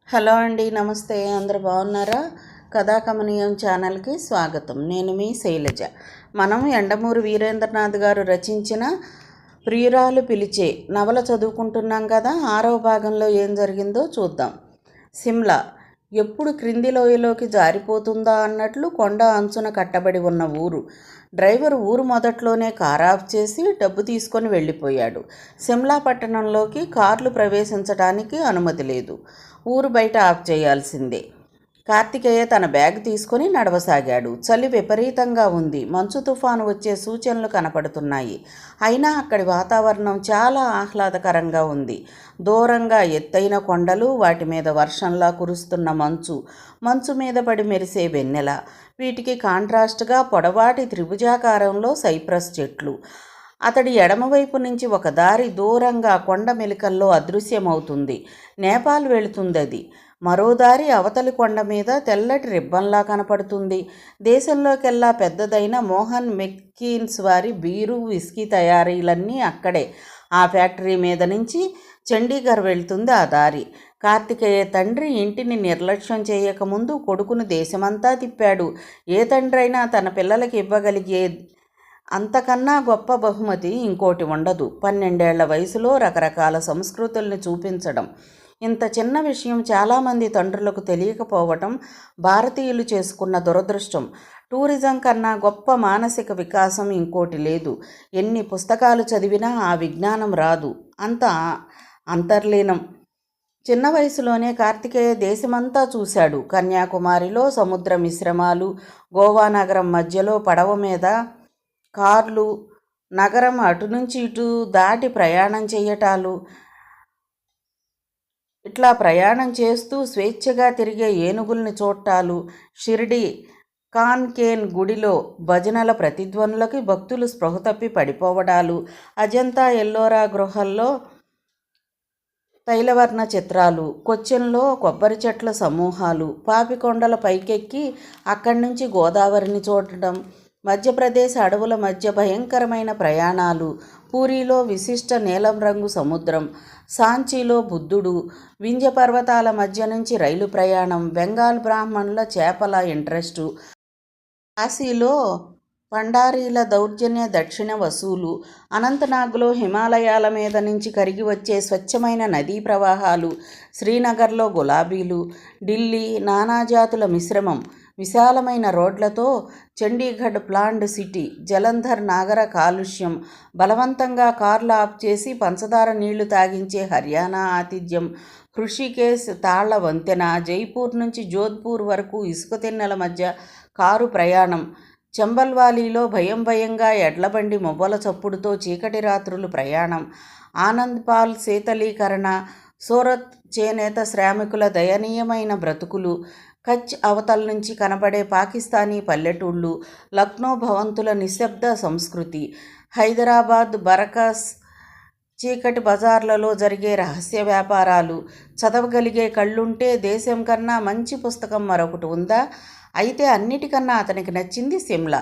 Hello అండి, నమస్తే. అందరు బాగున్నారా? కథాకమనీయం ఛానల్కి స్వాగతం. నేను మీ శైలజ. మనం యండమూరి వీరేంద్రనాథ్ గారు రచించిన ప్రియురాలు పిలిచే నవల చదువుకుంటున్నాం కదా. 6వ భాగంలో ఏం జరిగిందో చూద్దాం. సిమ్లా ఎప్పుడు క్రింది లోయలోకి జారిపోతుందా అన్నట్లు కొండ అంచున కట్టబడి ఉన్న ఊరు. డ్రైవర్ ఊరు మొదట్లోనే కార్ ఆఫ్ చేసి డబ్బు తీసుకొని వెళ్ళిపోయాడు. సిమ్లా పట్టణంలోకి కార్లు ప్రవేశించడానికి అనుమతి లేదు. ఊరు బయట ఆఫ్ చేయాల్సిందే. కార్తికేయ తన బ్యాగ్ తీసుకొని నడవసాగాడు. చలి విపరీతంగా ఉంది. మంచు తుఫాను వచ్చే సూచనలు కనపడుతున్నాయి. అయినా అక్కడి వాతావరణం చాలా ఆహ్లాదకరంగా ఉంది. దూరంగా ఎత్తైన కొండలు, వాటి మీద వర్షంలా కురుస్తున్న మంచు మీద పడి మెరిసే వెన్నెల. వీటికి కాంట్రాస్ట్గా పొడవాటి త్రిభుజాకారంలో సైప్రస్ చెట్లు. అతడి ఎడమవైపు నుంచి ఒక దారి దూరంగా కొండ మెలికల్లో అదృశ్యమవుతుంది. నేపాల్ వెళుతుంది అది. మరో దారి అవతలి కొండ మీద తెల్లటి రిబ్బన్లా కనపడుతుంది. దేశంలోకెల్లా పెద్దదైన మోహన్ మెక్కీన్స్ వారి బీరు, విస్కీ తయారీలన్నీ అక్కడే. ఆ ఫ్యాక్టరీ మీద నుంచి చండీగఢ్ వెళ్తుంది ఆ దారి. కార్తికేయ తండ్రి ఇంటిని నిర్లక్ష్యం చేయకముందు కొడుకును దేశమంతా తిప్పాడు. ఏ తండ్రైనా తన పిల్లలకి ఇవ్వగలిగే అంతకన్నా గొప్ప బహుమతి ఇంకోటి ఉండదు. 12 ఏళ్ల వయసులో రకరకాల సంస్కృతుల్ని చూపించడం. ఇంత చిన్న విషయం చాలామంది తండ్రులకు తెలియకపోవటం భారతీయులు చేసుకున్న దురదృష్టం. టూరిజం కన్నా గొప్ప మానసిక వికాసం ఇంకోటి లేదు. ఎన్ని పుస్తకాలు చదివినా ఆ విజ్ఞానం రాదు. అంత అంతర్లీనం. చిన్న వయసులోనే కార్తికేయ దేశమంతా చూశాడు. కన్యాకుమారిలో సముద్ర మిశ్రమాలు, గోవా నగరం మధ్యలో పడవ మీద కార్లు, నగరం అటు నుంచి ఇటు దాటి ప్రయాణం చేయటాలు, ఇట్లా ప్రయాణం చేస్తూ స్వేచ్ఛగా తిరిగే ఏనుగుల్ని చూడటాలు, షిరిడి కాన్కేన్ గుడిలో భజనల ప్రతిధ్వనులకి భక్తులు స్పృహ తప్పి పడిపోవడాలు, అజంతా ఎల్లోరా గృహల్లో తైలవర్ణ చిత్రాలు, కొచ్చిన్లో కొబ్బరి చెట్ల సమూహాలు, పాపికొండల పైకెక్కి అక్కడి నుంచి గోదావరిని చూడటం, మధ్యప్రదేశ్ అడవుల మధ్య భయంకరమైన ప్రయాణాలు, పూరీలో విశిష్ట నీలం రంగు సముద్రం, సాంచీలో బుద్ధుడు, వింధ్య పర్వతాల మధ్య నుంచి రైలు ప్రయాణం, బెంగాల్ బ్రాహ్మణుల చేపల ఇంట్రెస్టు, కాశీలో పండారీల దౌర్జన్య దక్షిణ వసూలు, అనంతనాగ్లో హిమాలయాల మీద నుంచి కరిగి వచ్చే స్వచ్ఛమైన నదీ ప్రవాహాలు, శ్రీనగర్లో గులాబీలు, ఢిల్లీ నానాజాతుల మిశ్రమం, విశాలమైన రోడ్లతో చండీగఢ్ ప్లాండ్ సిటీ, జలంధర్ నాగర కాలుష్యం, బలవంతంగా కార్లు ఆఫ్ చేసి పంచదార నీళ్లు తాగించే హర్యానా ఆతిథ్యం, హృషికేశ్ తాళ్ల వంతెన, జైపూర్ నుంచి జోధ్పూర్ వరకు ఇసుక తిన్నెల మధ్య కారు ప్రయాణం, చంబల్వాలీలో భయంగా ఎడ్లబండి మొవ్వల చప్పుడుతో చీకటి రాత్రులు ప్రయాణం, ఆనంద్పాల్ శీతలీకరణ, సూరత్ చేనేత శ్రామికుల దయనీయమైన బ్రతుకులు, కచ్ అవతల నుంచి కనబడే పాకిస్తానీ పల్లెటూళ్ళు, లక్నో భవంతుల నిశ్శబ్ద సంస్కృతి, హైదరాబాద్ బరకాస్ చీకటి బజార్లలో జరిగే రహస్య వ్యాపారాలు. చదవగలిగే కళ్ళుంటే దేశం కన్నా మంచి పుస్తకం మరొకటి ఉందా? అయితే అన్నిటికన్నా అతనికి నచ్చింది సిమ్లా.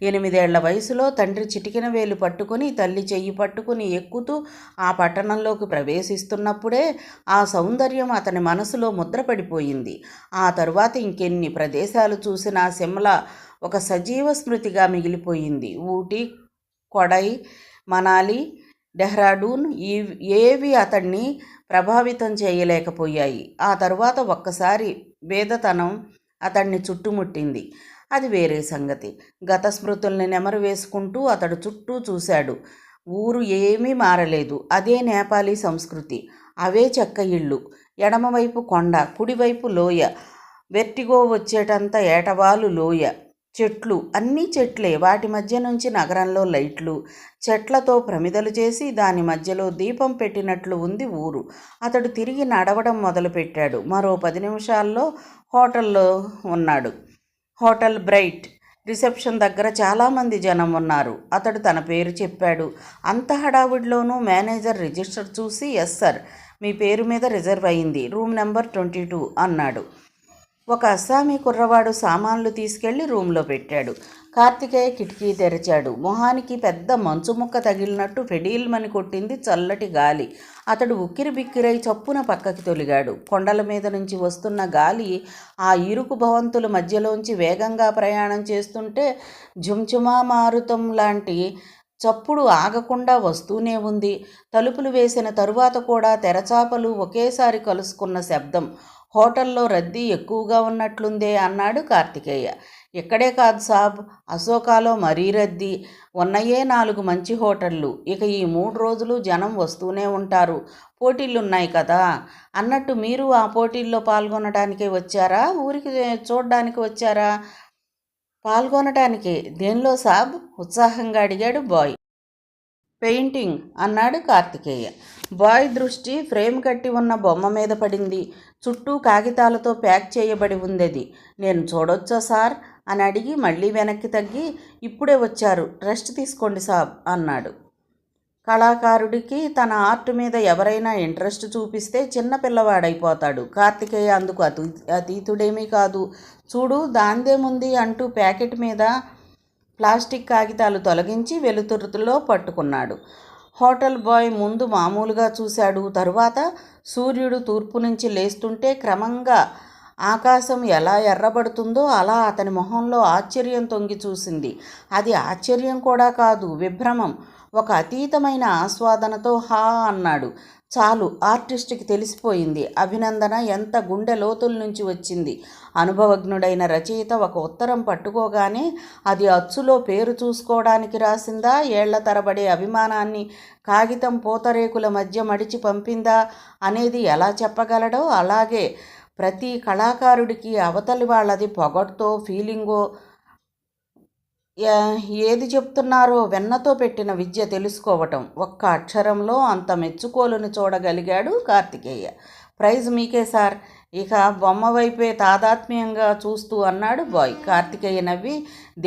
8 ఏళ్ల వయసులో తండ్రి చిటికిన వేలు పట్టుకుని, తల్లి చెయ్యి పట్టుకుని ఎక్కుతూ ఆ పట్టణంలోకి ప్రవేశిస్తున్నప్పుడే ఆ సౌందర్యం అతని మనసులో ముద్రపడిపోయింది. ఆ తరువాత ఇంకెన్ని ప్రదేశాలు చూసినా సిమ్లా ఒక సజీవ స్మృతిగా మిగిలిపోయింది. ఊటీ, కొడై, మనాలి, డెహ్రాడూన్ ఏవి అతన్ని ప్రభావితం చేయలేకపోయాయి. ఆ తరువాత ఒక్కసారి వేదతనం అతన్ని చుట్టుముట్టింది. అది వేరే సంగతి. గత స్మృతుల్ని నెమరు వేసుకుంటూ అతడు చుట్టూ చూశాడు. ఊరు ఏమీ మారలేదు. అదే నేపాలీ సంస్కృతి, అవే చెక్క ఇళ్ళు, ఎడమవైపు కొండ, కుడివైపు లోయ, వెర్టిగో వచ్చేటంత ఏటవాలు లోయ, చెట్లు, అన్నీ చెట్లే. వాటి మధ్య నుంచి నగరంలో లైట్లు, చెట్లతో ప్రమిదలు చేసి దాని మధ్యలో దీపం పెట్టినట్లు ఉంది ఊరు. అతడు తిరిగి నడవడం మొదలుపెట్టాడు. మరో 10 నిమిషాల్లో హోటల్లో ఉన్నాడు. Hotel bright. రిసెప్షన్ దగ్గర చాలామంది జనం ఉన్నారు. అతడు తన పేరు చెప్పాడు. అంత హడావుడిలోనూ మేనేజర్ రిజిస్టర్ చూసి, ఎస్ సార్, మీ పేరు మీద రిజర్వ్ అయింది, రూమ్ నెంబర్ 22 అన్నాడు. ఒక అస్సామీ కుర్రవాడు సామాన్లు తీసుకెళ్లి రూమ్లో పెట్టాడు. కార్తికేయ కిటికీ తెరిచాడు. మొహానికి పెద్ద మంచు ముక్క తగిలినట్టు ఫెడీల్మని కొట్టింది చల్లటి గాలి. అతడు ఉక్కిరి బిక్కిరై చప్పున పక్కకి తొలిగాడు. కొండల మీద నుంచి వస్తున్న గాలి ఆ ఇరుకు భవంతుల మధ్యలోంచి వేగంగా ప్రయాణం చేస్తుంటే ఝుంఝుమా మారుతం లాంటి చప్పుడు ఆగకుండా వస్తూనే ఉంది. తలుపులు వేసిన తరువాత కూడా తెరచాపలు ఒకేసారి కలుసుకున్న శబ్దం. హోటల్లో రద్దీ ఎక్కువగా ఉన్నట్లుందే అన్నాడు కార్తికేయ. ఇక్కడే కాదు సాబ్, అశోకాలో మరీ రద్దీ. ఉన్నయే 4 మంచి హోటళ్ళు. ఇక ఈ 3 రోజులు జనం వస్తూనే ఉంటారు. పోటీలున్నాయి కదా. అన్నట్టు మీరు ఆ పోటీల్లో పాల్గొనడానికే వచ్చారా, ఊరికి చూడ్డానికి వచ్చారా? పాల్గొనటానికే. దేనిలో సాబ్? ఉత్సాహంగా అడిగాడు బాయ్. పెయింటింగ్ అన్నాడు కార్తికేయ. బాయ్ దృష్టి ఫ్రేమ్ కట్టి ఉన్న బొమ్మ మీద పడింది. చుట్టూ కాగితాలతో ప్యాక్ చేయబడి ఉందది. నేను చూడొచ్చా సార్ అని అడిగి మళ్ళీ వెనక్కి తగ్గి, ఇప్పుడే వచ్చారు, రెస్ట్ తీసుకోండి సాబ్ అన్నాడు. కళాకారుడికి తన ఆర్ట్ మీద ఎవరైనా ఇంట్రెస్ట్ చూపిస్తే చిన్న పిల్లవాడైపోతాడు. కార్తికేయ అందుకు అతీతుడేమీ కాదు. చూడు దాందేముంది అంటూ ప్యాకెట్ మీద ప్లాస్టిక్ కాగితాలు తొలగించి వెలుతురులో పట్టుకున్నాడు. హోటల్ బాయ్ ముందు మామూలుగా చూశాడు. తరువాత సూర్యుడు తూర్పు నుంచి లేస్తుంటే క్రమంగా ఆకాశం ఎలా ఎర్రబడుతుందో అలా అతని మొహంలో ఆశ్చర్యం తొంగి చూసింది. అది ఆశ్చర్యం కూడా కాదు, విభ్రమం. ఒక అతీతమైన ఆస్వాదనతో హా అన్నాడు. చాలు, ఆర్టిస్ట్కి తెలిసిపోయింది. అభినందన ఎంత గుండె లోతుల నుంచి వచ్చింది. అనుభవజ్ఞుడైన రచయిత ఒక ఉత్తరం పట్టుకోగానే అది అచ్చులో పేరు చూసుకోవడానికి రాసిందా, ఏళ్ల తరబడి అభిమానాన్ని కాగితం పూతరేకుల మధ్య మడిచి పంపిందా అనేది ఎలా చెప్పగలడో, అలాగే ప్రతి కళాకారుడికి అవతలి వాళ్ళది పొగడ్తో ఫీలింగో ఏది చెప్తున్నారో వెన్నతో పెట్టిన విద్య తెలుసుకోవటం. ఒక్క అక్షరంలో అంత మెచ్చుకోలుని చూడగలిగాడు కార్తికేయ. ప్రైజ్ మీకే సార్. ఇక బొమ్మ వైపే తాదాత్మ్యంగా చూస్తూ అన్నాడు బాయ్. కార్తికేయ నవ్వి,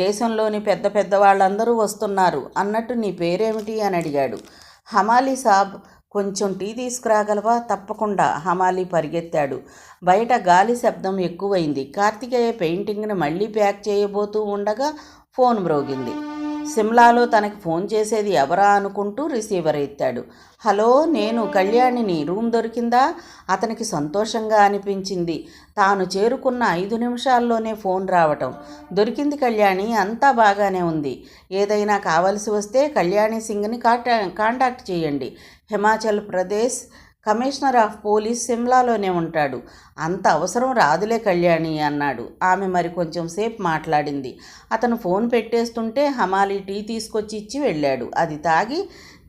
దేశంలోని పెద్ద పెద్ద వాళ్ళందరూ వస్తున్నారు అన్నట్టు నీ పేరేమిటి అని అడిగాడు. హమాలి సాబ్. కొంచెం టీ తీసుకురాగలవా? తప్పకుండా. హమాలి పరిగెత్తాడు. బయట గాలి శబ్దం ఎక్కువైంది. కార్తికేయ పెయింటింగ్ని మళ్ళీ ప్యాక్ చేయబోతూ ఉండగా ఫోన్ మ్రోగింది. సిమ్లాలో తనకి ఫోన్ చేసేది ఎవరా అనుకుంటూ రిసీవర్ ఎత్తాడు. హలో, నేను కళ్యాణిని. రూమ్ దొరికిందా? అతనికి సంతోషంగా అనిపించింది. తాను చేరుకున్న 5 నిమిషాల్లోనే ఫోన్ రావటం. దొరికింది కళ్యాణి, అంతా బాగానే ఉంది. ఏదైనా కావలసి వస్తే కళ్యాణి సింగ్ని కాంటాక్ట్ చేయండి. Himachal Pradesh commissioner of police సిమ్లాలోనే ఉంటాడు. అంత అవసరం రాదులే కళ్యాణి అన్నాడు. ఆమె మరి కొంచెం సేపు మాట్లాడింది. అతను ఫోన్ పెట్టేస్తుంటే హమాలి టీ తీసుకొచ్చి ఇచ్చి వెళ్ళాడు. అది తాగి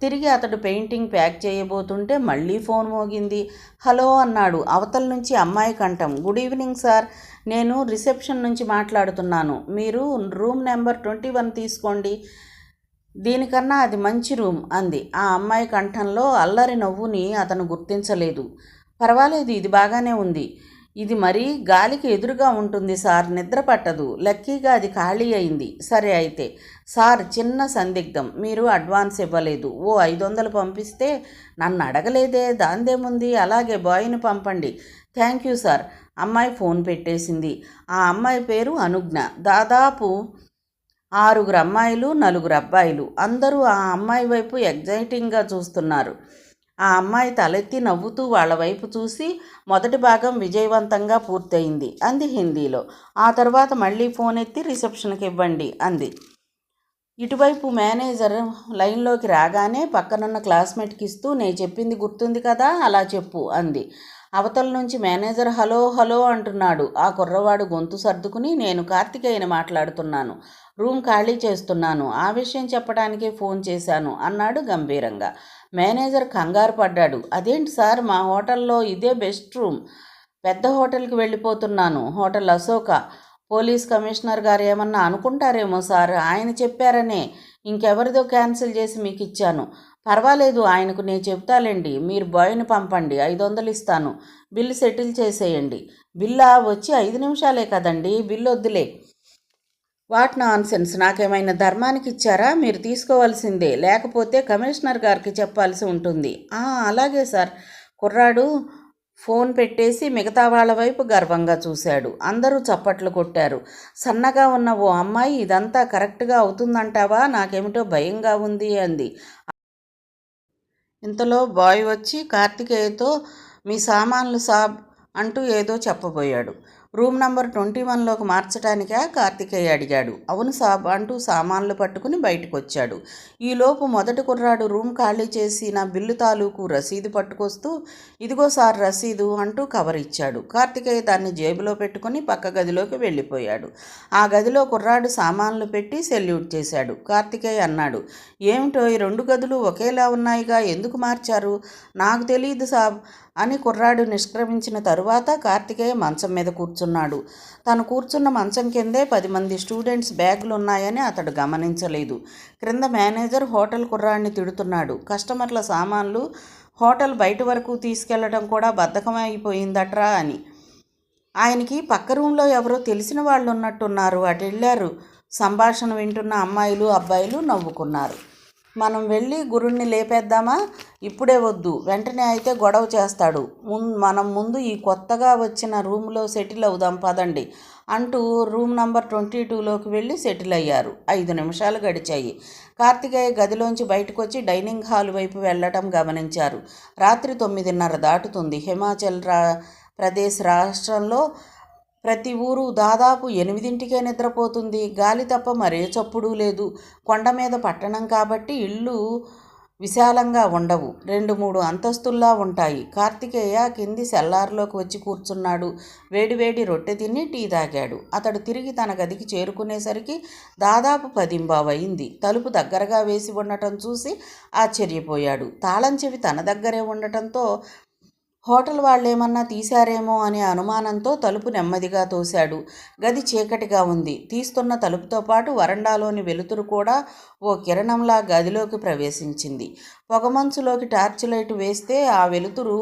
తిరిగి అతడు పెయింటింగ్ ప్యాక్ చేయబోతుంటే మళ్ళీ ఫోన్ మోగింది. హలో అన్నాడు. అవతల నుంచి అమ్మాయి కంఠం. గుడ్ ఈవినింగ్ సార్, నేను రిసెప్షన్ నుంచి మాట్లాడుతున్నాను. మీరు రూమ్ నెంబర్ 21 తీసుకోండి. దీనికన్నా అది మంచి రూమ్ అంది. ఆ అమ్మాయి కంఠంలో అల్లరి నవ్వుని అతను గుర్తించలేదు. పర్వాలేదు, ఇది బాగానే ఉంది. ఇది మరీ గాలికి ఎదురుగా ఉంటుంది సార్, నిద్ర పట్టదు. లక్కీగా అది ఖాళీ అయింది. సరే అయితే సార్, చిన్న సందిగ్ధం. మీరు అడ్వాన్స్ ఇవ్వలేదు. ఓ 500 పంపిస్తే. నన్ను అడగలేదే, దాందేముంది. అలాగే బాయ్ని పంపండి. Thank you sir. అమ్మాయి ఫోన్ పెట్టేసింది. ఆ అమ్మాయి పేరు అనుజ్ఞ. దాదాపు 6 అమ్మాయిలు 4 అబ్బాయిలు. అందరూ ఆ అమ్మాయి వైపు ఎగ్జైటింగ్గా చూస్తున్నారు. ఆ అమ్మాయి తలెత్తి నవ్వుతూ వాళ్ళ వైపు చూసి, మొదటి భాగం విజయవంతంగా పూర్తయింది అంది హిందీలో. ఆ తర్వాత మళ్ళీ ఫోన్ ఎత్తి రిసెప్షన్కి ఇవ్వండి అంది. ఇటువైపు మేనేజర్ లైన్లోకి రాగానే పక్కనున్న క్లాస్మేట్కి ఇస్తూ, నేను చెప్పింది గుర్తుంది కదా, అలా చెప్పు అంది. అవతల నుంచి మేనేజర్ హలో హలో అంటున్నాడు. ఆ కుర్రవాడు గొంతు సర్దుకుని, నేను కార్తికేయని మాట్లాడుతున్నాను. రూమ్ ఖాళీ చేస్తున్నాను. ఆ విషయం చెప్పడానికే ఫోన్ చేశాను అన్నాడు గంభీరంగా. మేనేజర్ కంగారు పడ్డాడు. అదేంటి సార్, మా హోటల్లో ఇదే బెస్ట్ రూమ్. పెద్ద హోటల్కి వెళ్ళిపోతున్నాను. హోటల్ అశోక. పోలీస్ కమిషనర్ గారు ఏమన్నా అనుకుంటారేమో సార్, ఆయన చెప్పారనే ఇంకెవరిదో క్యాన్సిల్ చేసి మీకు ఇచ్చాను. పర్వాలేదు, ఆయనకు నేను చెప్తాలేండి. మీరు బాయ్ని పంపండి, 500 ఇస్తాను. బిల్లు సెటిల్ చేసేయండి. బిల్లా? వచ్చి 5 నిమిషాలే కదండి, బిల్లు వద్దులే. What non sense. నాకేమైనా ధర్మానికి ఇచ్చారా? మీరు తీసుకోవాల్సిందే, లేకపోతే కమిషనర్ గారికి చెప్పాల్సి ఉంటుంది. అలాగే సార్. కుర్రాడు ఫోన్ పెట్టేసి మిగతా వాళ్ళ వైపు గర్వంగా చూశాడు. అందరూ చప్పట్లు కొట్టారు. సన్నగా ఉన్న ఓ అమ్మాయి, ఇదంతా కరెక్ట్గా అవుతుందంటావా? నాకేమిటో భయంగా ఉంది అంది. ఇంతలో బాయ్ వచ్చి కార్తికేయతో, మీ సామాన్లు సాబ్ అంటూ ఏదో చెప్పబోయాడు. రూమ్ నంబర్ 21లోకి మార్చడానికా? కార్తికేయ అడిగాడు. అవును సాబ్ అంటూ సామాన్లు పట్టుకుని బయటకు వచ్చాడు. ఈలోపు మొదటి కుర్రాడు రూమ్ ఖాళీ చేసి నా బిల్లు తాలూకు రసీదు పట్టుకొస్తూ, ఇదిగో సార్ రసీదు అంటూ కవర్ ఇచ్చాడు. కార్తికేయ దాన్ని జేబులో పెట్టుకుని పక్క గదిలోకి వెళ్ళిపోయాడు. ఆ గదిలో కుర్రాడు సామాన్లు పెట్టి సెల్యూట్ చేశాడు. కార్తికేయ అన్నాడు, ఏమిటో ఈ 2 గదులు ఒకేలా ఉన్నాయిగా, ఎందుకు మార్చారు? నాకు తెలియదు సాబ్ అని కుర్రాడు నిష్క్రమించిన తరువాత కార్తికేయ మంచం మీద కూర్చున్నాడు. తను కూర్చున్న మంచం కిందే 10 మంది స్టూడెంట్స్ బ్యాగులు ఉన్నాయని అతడు గమనించలేదు. క్రింద మేనేజర్ హోటల్ కుర్రాడిని తిడుతున్నాడు. కస్టమర్ల సామాన్లు హోటల్ బయట వరకు తీసుకెళ్లడం కూడా బద్ధకమైపోయిందట్రా అని. ఆయనకి పక్క రూమ్లో ఎవరో తెలిసిన వాళ్ళు ఉన్నట్టున్నారు. అటు వెళ్ళారు. సంభాషణ వింటున్న అమ్మాయిలు అబ్బాయిలు నవ్వుకున్నారు. మనం వెళ్ళి గురుణ్ణి లేపేద్దామా? ఇప్పుడే వద్దు, వెంటనే అయితే గొడవ చేస్తాడు. మనం ముందు ఈ కొత్తగా వచ్చిన రూమ్లో సెటిల్ అవుదాం పదండి అంటూ రూమ్ నంబర్ 22లోకి వెళ్ళి సెటిల్ అయ్యారు. 5 నిమిషాలు గడిచాయి. కార్తికేయ గదిలోంచి బయటకొచ్చి డైనింగ్ హాల్ వైపు వెళ్ళటం గమనించారు. రాత్రి 9:30 దాటుతుంది. హిమాచల్ ప్రదేశ్ రాష్ట్రంలో ప్రతి ఊరు దాదాపు 8ంటికే నిద్రపోతుంది. గాలి తప్ప మరే చప్పుడు లేదు. కొండ మీద పట్టణం కాబట్టి ఇళ్ళు విశాలంగా ఉండవు. 2-3 అంతస్తుల్లా ఉంటాయి. కార్తికేయ కింది సెల్లార్లోకి వచ్చి కూర్చున్నాడు. వేడివేడి రొట్టె తిని టీ తాగాడు. అతడు తిరిగి తన గదికి చేరుకునేసరికి దాదాపు 10:15 అయింది. తలుపు దగ్గరగా వేసి ఉండటం చూసి ఆశ్చర్యపోయాడు. తాళం చెవి తన దగ్గరే ఉండటంతో హోటల్ వాళ్ళేమన్నా తీశారేమో అనే అనుమానంతో తలుపు నెమ్మదిగా తోశాడు. గది చీకటిగా ఉంది. తీస్తున్న తలుపుతో పాటు వరండాలోని వెలుతురు కూడా ఓ కిరణంలా గదిలోకి ప్రవేశించింది. పొగమంచులోకి టార్చ్ లైట్ వేస్తే ఆ వెలుతురు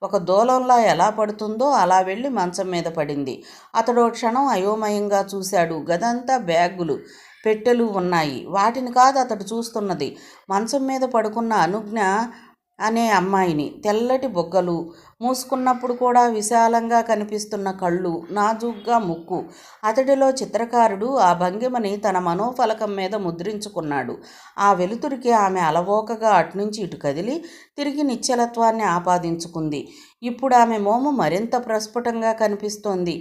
ఒక దూలంలా ఎలా పడుతుందో అలా వెళ్ళి మంచం మీద పడింది. అతడు క్షణం అయోమయంగా చూశాడు. గదంతా బ్యాగులు, పెట్టెలు ఉన్నాయి. వాటిని కాదు అతడు చూస్తున్నది. మంచం మీద పడుకున్న అనుజ్ఞ అనే అమ్మాయిని. తెల్లటి బొగ్గలు, మూసుకున్నప్పుడు కూడా విశాలంగా కనిపిస్తున్న కళ్ళు, నాజూగ్గా ముక్కు. అతడిలో చిత్రకారుడు ఆ భంగిమని తన మనోఫలకం మీద ముద్రించుకున్నాడు. ఆ వెలుతురికి ఆమె అలవోకగా అటునుంచి ఇటు కదిలి తిరిగి నిశ్చలత్వాన్ని ఆపాదించుకుంది. ఇప్పుడు ఆమె మోము మరింత ప్రస్ఫుటంగా కనిపిస్తోంది.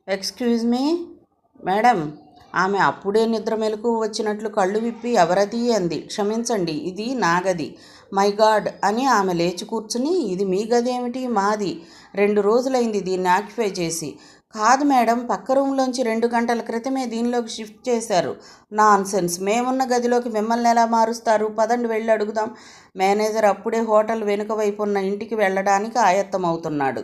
Excuse me madam. ఆమె అప్పుడే నిద్ర మెలకువ వచ్చినట్లు కళ్ళు విప్పి ఎవరది అంది. క్షమించండి, ఇది నా గది. మై గాడ్ అని ఆమె లేచి కూర్చుని, ఇది మీ గది ఏమిటి? మాది. 2 రోజులైంది దీన్ని ఆక్యుపై చేసి. కాదు మేడం, పక్క రూమ్లోంచి 2 గంటల క్రితమే దీనిలోకి షిఫ్ట్ చేశారు. నాన్ సెన్స్, మేమున్న గదిలోకి మిమ్మల్ని ఎలా మారుస్తారు? పదండి వెళ్ళి అడుగుదాం. మేనేజర్ అప్పుడే హోటల్ వెనుక వైపు ఉన్న ఇంటికి వెళ్ళడానికి ఆయత్తమవుతున్నాడు.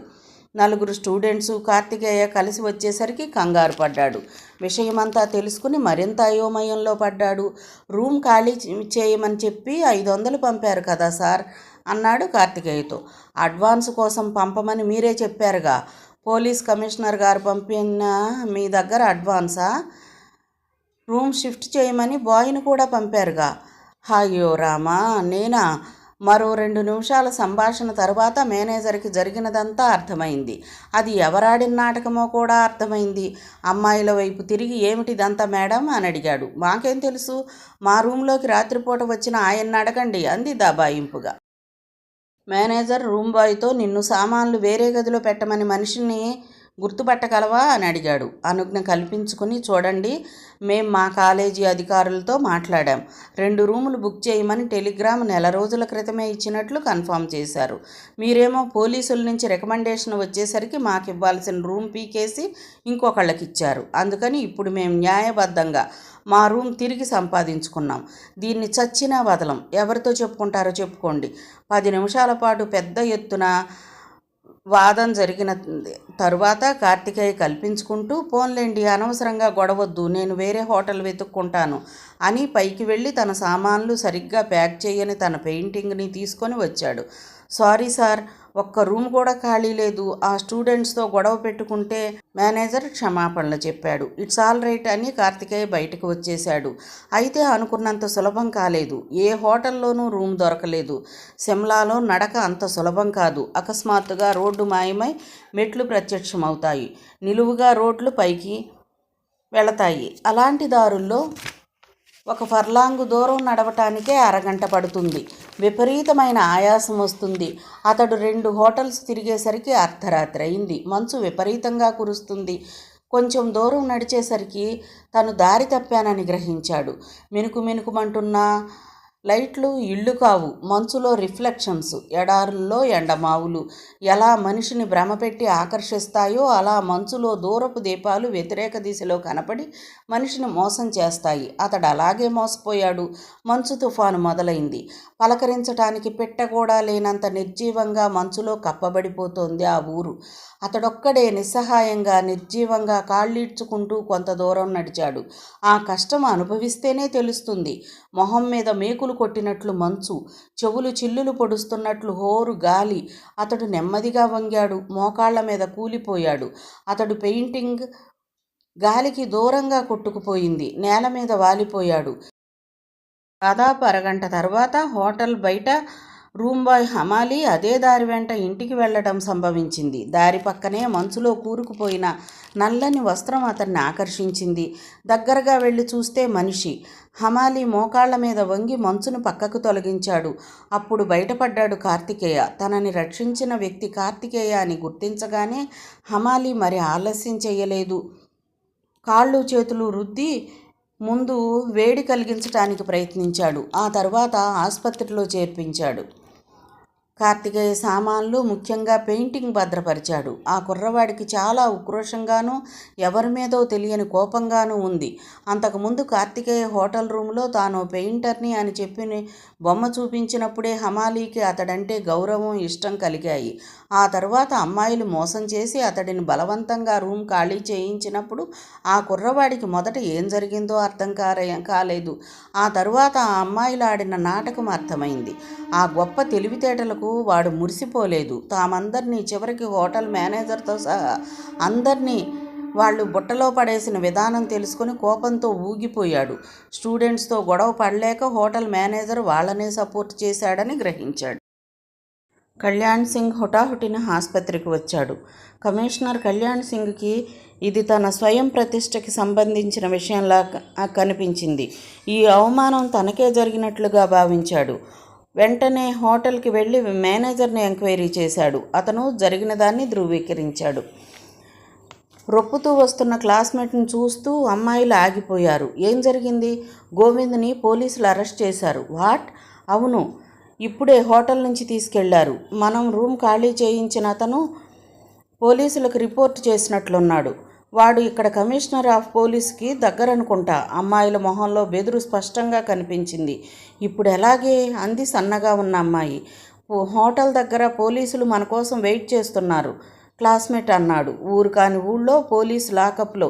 4 స్టూడెంట్సు కార్తికేయ కలిసి వచ్చేసరికి కంగారు పడ్డాడు. విషయమంతా తెలుసుకుని మరింత అయోమయంలో పడ్డాడు. రూమ్ ఖాళీ చేయమని చెప్పి 500 పంపారు కదా సార్ అన్నాడు కార్తికేయతో. అడ్వాన్స్ కోసం పంపమని మీరే చెప్పారుగా. పోలీస్ కమిషనర్ గారు పంపిన మీ దగ్గర అడ్వాన్సా? రూమ్ షిఫ్ట్ చేయమని బాయ్ని కూడా పంపారుగా. అయ్యో రామా, నేనా? మరో 2 నిమిషాల సంభాషణ తరువాత మేనేజర్కి జరిగినదంతా అర్థమైంది. అది ఎవరాడిన నాటకమో కూడా అర్థమైంది. అమ్మాయిల వైపు తిరిగి, ఏమిటిదంతా మేడం అని అడిగాడు. మాకేం తెలుసు, మా రూమ్లోకి రాత్రిపూట వచ్చిన ఆయన్ని అడగండి అంది దబాయింపుగా. మేనేజర్ రూమ్ బాయ్తో, నిన్ను సామాన్లు వేరే గదిలో పెట్టమని మనిషిని గుర్తుపట్టగలవా అని అడిగాడు. అనుజ్ఞ కల్పించుకుని, చూడండి, మేం మా కాలేజీ అధికారులతో మాట్లాడాం. 2 రూములు బుక్ చేయమని టెలిగ్రామ్ 4 రోజుల క్రితమే ఇచ్చినట్లు కన్ఫర్మ్ చేశారు. మీరేమో పోలీసుల నుంచి రికమెండేషన్ వచ్చేసరికి మాకు ఇవ్వాల్సిన రూమ్ పీకేసి ఇంకొకళ్ళకి ఇచ్చారు. అందుకని ఇప్పుడు మేము న్యాయబద్ధంగా మా రూమ్ తిరిగి సంపాదించుకున్నాం. దీన్ని చచ్చినా వదలం. ఎవరితో చెప్పుకుంటారో చెప్పుకోండి. 10 నిమిషాల పాటు పెద్ద ఎత్తున వాదం జరిగిన తరువాత కార్తికేయ కల్పించుకుంటూ, పోన్లేండి, అనవసరంగా గొడవద్దు, నేను వేరే హోటల్ వెతుక్కుంటాను అని పైకి వెళ్ళి తన సామాన్లు సరిగ్గా ప్యాక్ చేయని తన పెయింటింగ్ని తీసుకొని వచ్చాడు. సారీ సార్, ఒక్క రూమ్ కూడా ఖాళీ లేదు. ఆ స్టూడెంట్స్తో గొడవ పెట్టుకుంటే మేనేజర్ క్షమాపణలు చెప్పాడు. ఇట్స్ ఆల్ రైట్ అని కార్తికేయ బయటకు వచ్చేశాడు. అయితే అనుకున్నంత సులభం కాలేదు. ఏ హోటల్లోనూ రూమ్ దొరకలేదు. సిమ్లాలో నడక అంత సులభం కాదు. అకస్మాత్తుగా రోడ్డు మాయమై మెట్లు ప్రత్యక్షమవుతాయి. నిలువుగా రోడ్లు పైకి వెళతాయి. అలాంటి దారుల్లో ఒక ఫర్లాంగు దూరం నడవటానికే అరగంట పడుతుంది. విపరీతమైన ఆయాసం వస్తుంది. అతడు 2 హోటల్స్ తిరిగేసరికి అర్ధరాత్రి అయింది. మంచు విపరీతంగా కురుస్తుంది. కొంచెం దూరం నడిచేసరికి తను దారి తప్పానని గ్రహించాడు. మినుకుమంటున్న లైట్లు ఇళ్ళు కావు, మంచులో రిఫ్లెక్షన్స్. ఎడారుల్లో ఎండమావులు ఎలా మనిషిని భ్రమపెట్టి ఆకర్షిస్తాయో అలా మంచులో దూరపు దీపాలు వ్యతిరేక దిశలో కనపడి మనిషిని మోసం చేస్తాయి. అతడు అలాగే మోసపోయాడు. మంచు తుఫాను మొదలైంది. పలకరించటానికి పెట్ట కూడా లేనంత నిర్జీవంగా మంచులో కప్పబడిపోతోంది ఆ ఊరు. అతడొక్కడే నిస్సహాయంగా నిర్జీవంగా కాళ్ళీడ్చుకుంటూ కొంత దూరం నడిచాడు. ఆ కష్టం అనుభవిస్తేనే తెలుస్తుంది. మొహం మీద మేకులు కొట్టినట్లు మంచు, చెవులు చిల్లులు పొడుస్తున్నట్లు హోరు గాలి. అతడు నెమ్మదిగా వంగాడు. మోకాళ్ల మీద కూలిపోయాడు. అతడు పెయింటింగ్ గాలికి దూరంగా కొట్టుకుపోయింది. నేల మీద వాలిపోయాడు. దాదాపు అరగంట తర్వాత హోటల్ బయట రూమ్ బాయ్ హమాలి అదే దారి వెంట ఇంటికి వెళ్లడం సంభవించింది. దారి పక్కనే మంచులో కూరుకుపోయిన నల్లని వస్త్రం అతన్ని ఆకర్షించింది. దగ్గరగా వెళ్ళి చూస్తే మనిషి. హమాలి మోకాళ్ల మీద వంగి మంచును పక్కకు తొలగించాడు. అప్పుడు బయటపడ్డాడు కార్తికేయ. తనని రక్షించిన వ్యక్తి కార్తికేయ అని గుర్తించగానే హమాలి మరి ఆలస్యం చేయలేదు. కాళ్ళు చేతులు రుద్ది ముందు వేడి కలిగించటానికి ప్రయత్నించాడు. ఆ తర్వాత ఆసుపత్రిలో చేర్పించాడు. కార్తికేయ సామాన్లు, ముఖ్యంగా పెయింటింగ్ భద్రపరిచాడు. ఆ కుర్రవాడికి చాలా ఉక్రోషంగానూ ఎవరి మీదో తెలియని కోపంగానూ ఉంది. అంతకుముందు కార్తికేయ హోటల్ రూమ్లో తాను పెయింటర్ని అని చెప్పి బొమ్మ చూపించినప్పుడే హమాలీకి అతడంటే గౌరవం, ఇష్టం కలిగాయి. ఆ తర్వాత అమ్మాయిలు మోసం చేసి అతడిని బలవంతంగా రూమ్ ఖాళీ చేయించినప్పుడు ఆ కుర్రవాడికి మొదట ఏం జరిగిందో అర్థం కాలేదు. ఆ తరువాత ఆ అమ్మాయిలు ఆడిన నాటకం అర్థమైంది. ఆ గొప్ప తెలివితేటలకు వాడు మురిసిపోలేదు. తామందరినీ, చివరికి హోటల్ మేనేజర్తో సహా అందరినీ వాళ్ళు బుట్టలో పడేసిన విధానం తెలుసుకుని కోపంతో ఊగిపోయాడు. స్టూడెంట్స్తో గొడవ పడలేక హోటల్ మేనేజర్ వాళ్ళనే సపోర్ట్ చేశాడని గ్రహించాడు. కళ్యాణ్ సింగ్ హుటాహుటిన ఆసుపత్రికి వచ్చాడు. కమిషనర్ కళ్యాణ్ సింగ్కి ఇది తన స్వయం ప్రతిష్టకి సంబంధించిన విషయంలా కనిపించింది. ఈ అవమానం తనకే జరిగినట్లుగా భావించాడు. వెంటనే హోటల్కి వెళ్ళి మేనేజర్ని ఎంక్వైరీ చేశాడు. అతను జరిగిన దాన్ని ధృవీకరించాడు. రొప్పుతూ వస్తున్న క్లాస్మేట్ని చూస్తూ అమ్మాయిలు ఆగిపోయారు. ఏం జరిగింది? గోవింద్ని పోలీసులు అరెస్ట్ చేశారు. వాట్? అవును, ఇప్పుడే హోటల్ నుంచి తీసుకెళ్లారు. మనం రూమ్ ఖాళీ చేయించిన అతను పోలీసులకు రిపోర్ట్ చేసినట్లున్నాడు. వాడు ఇక్కడ కమిషనర్ ఆఫ్ పోలీస్కి దగ్గరనుకుంటా. అమ్మాయిల మొహంలో బెదురు స్పష్టంగా కనిపించింది. ఇప్పుడు ఎలాగే? అంది సన్నగా ఉన్న అమ్మాయి. హోటల్ దగ్గర పోలీసులు మన కోసం వెయిట్ చేస్తున్నారు, క్లాస్మేట్ అన్నాడు. ఊరు కాని ఊళ్ళో పోలీసు లాకప్లో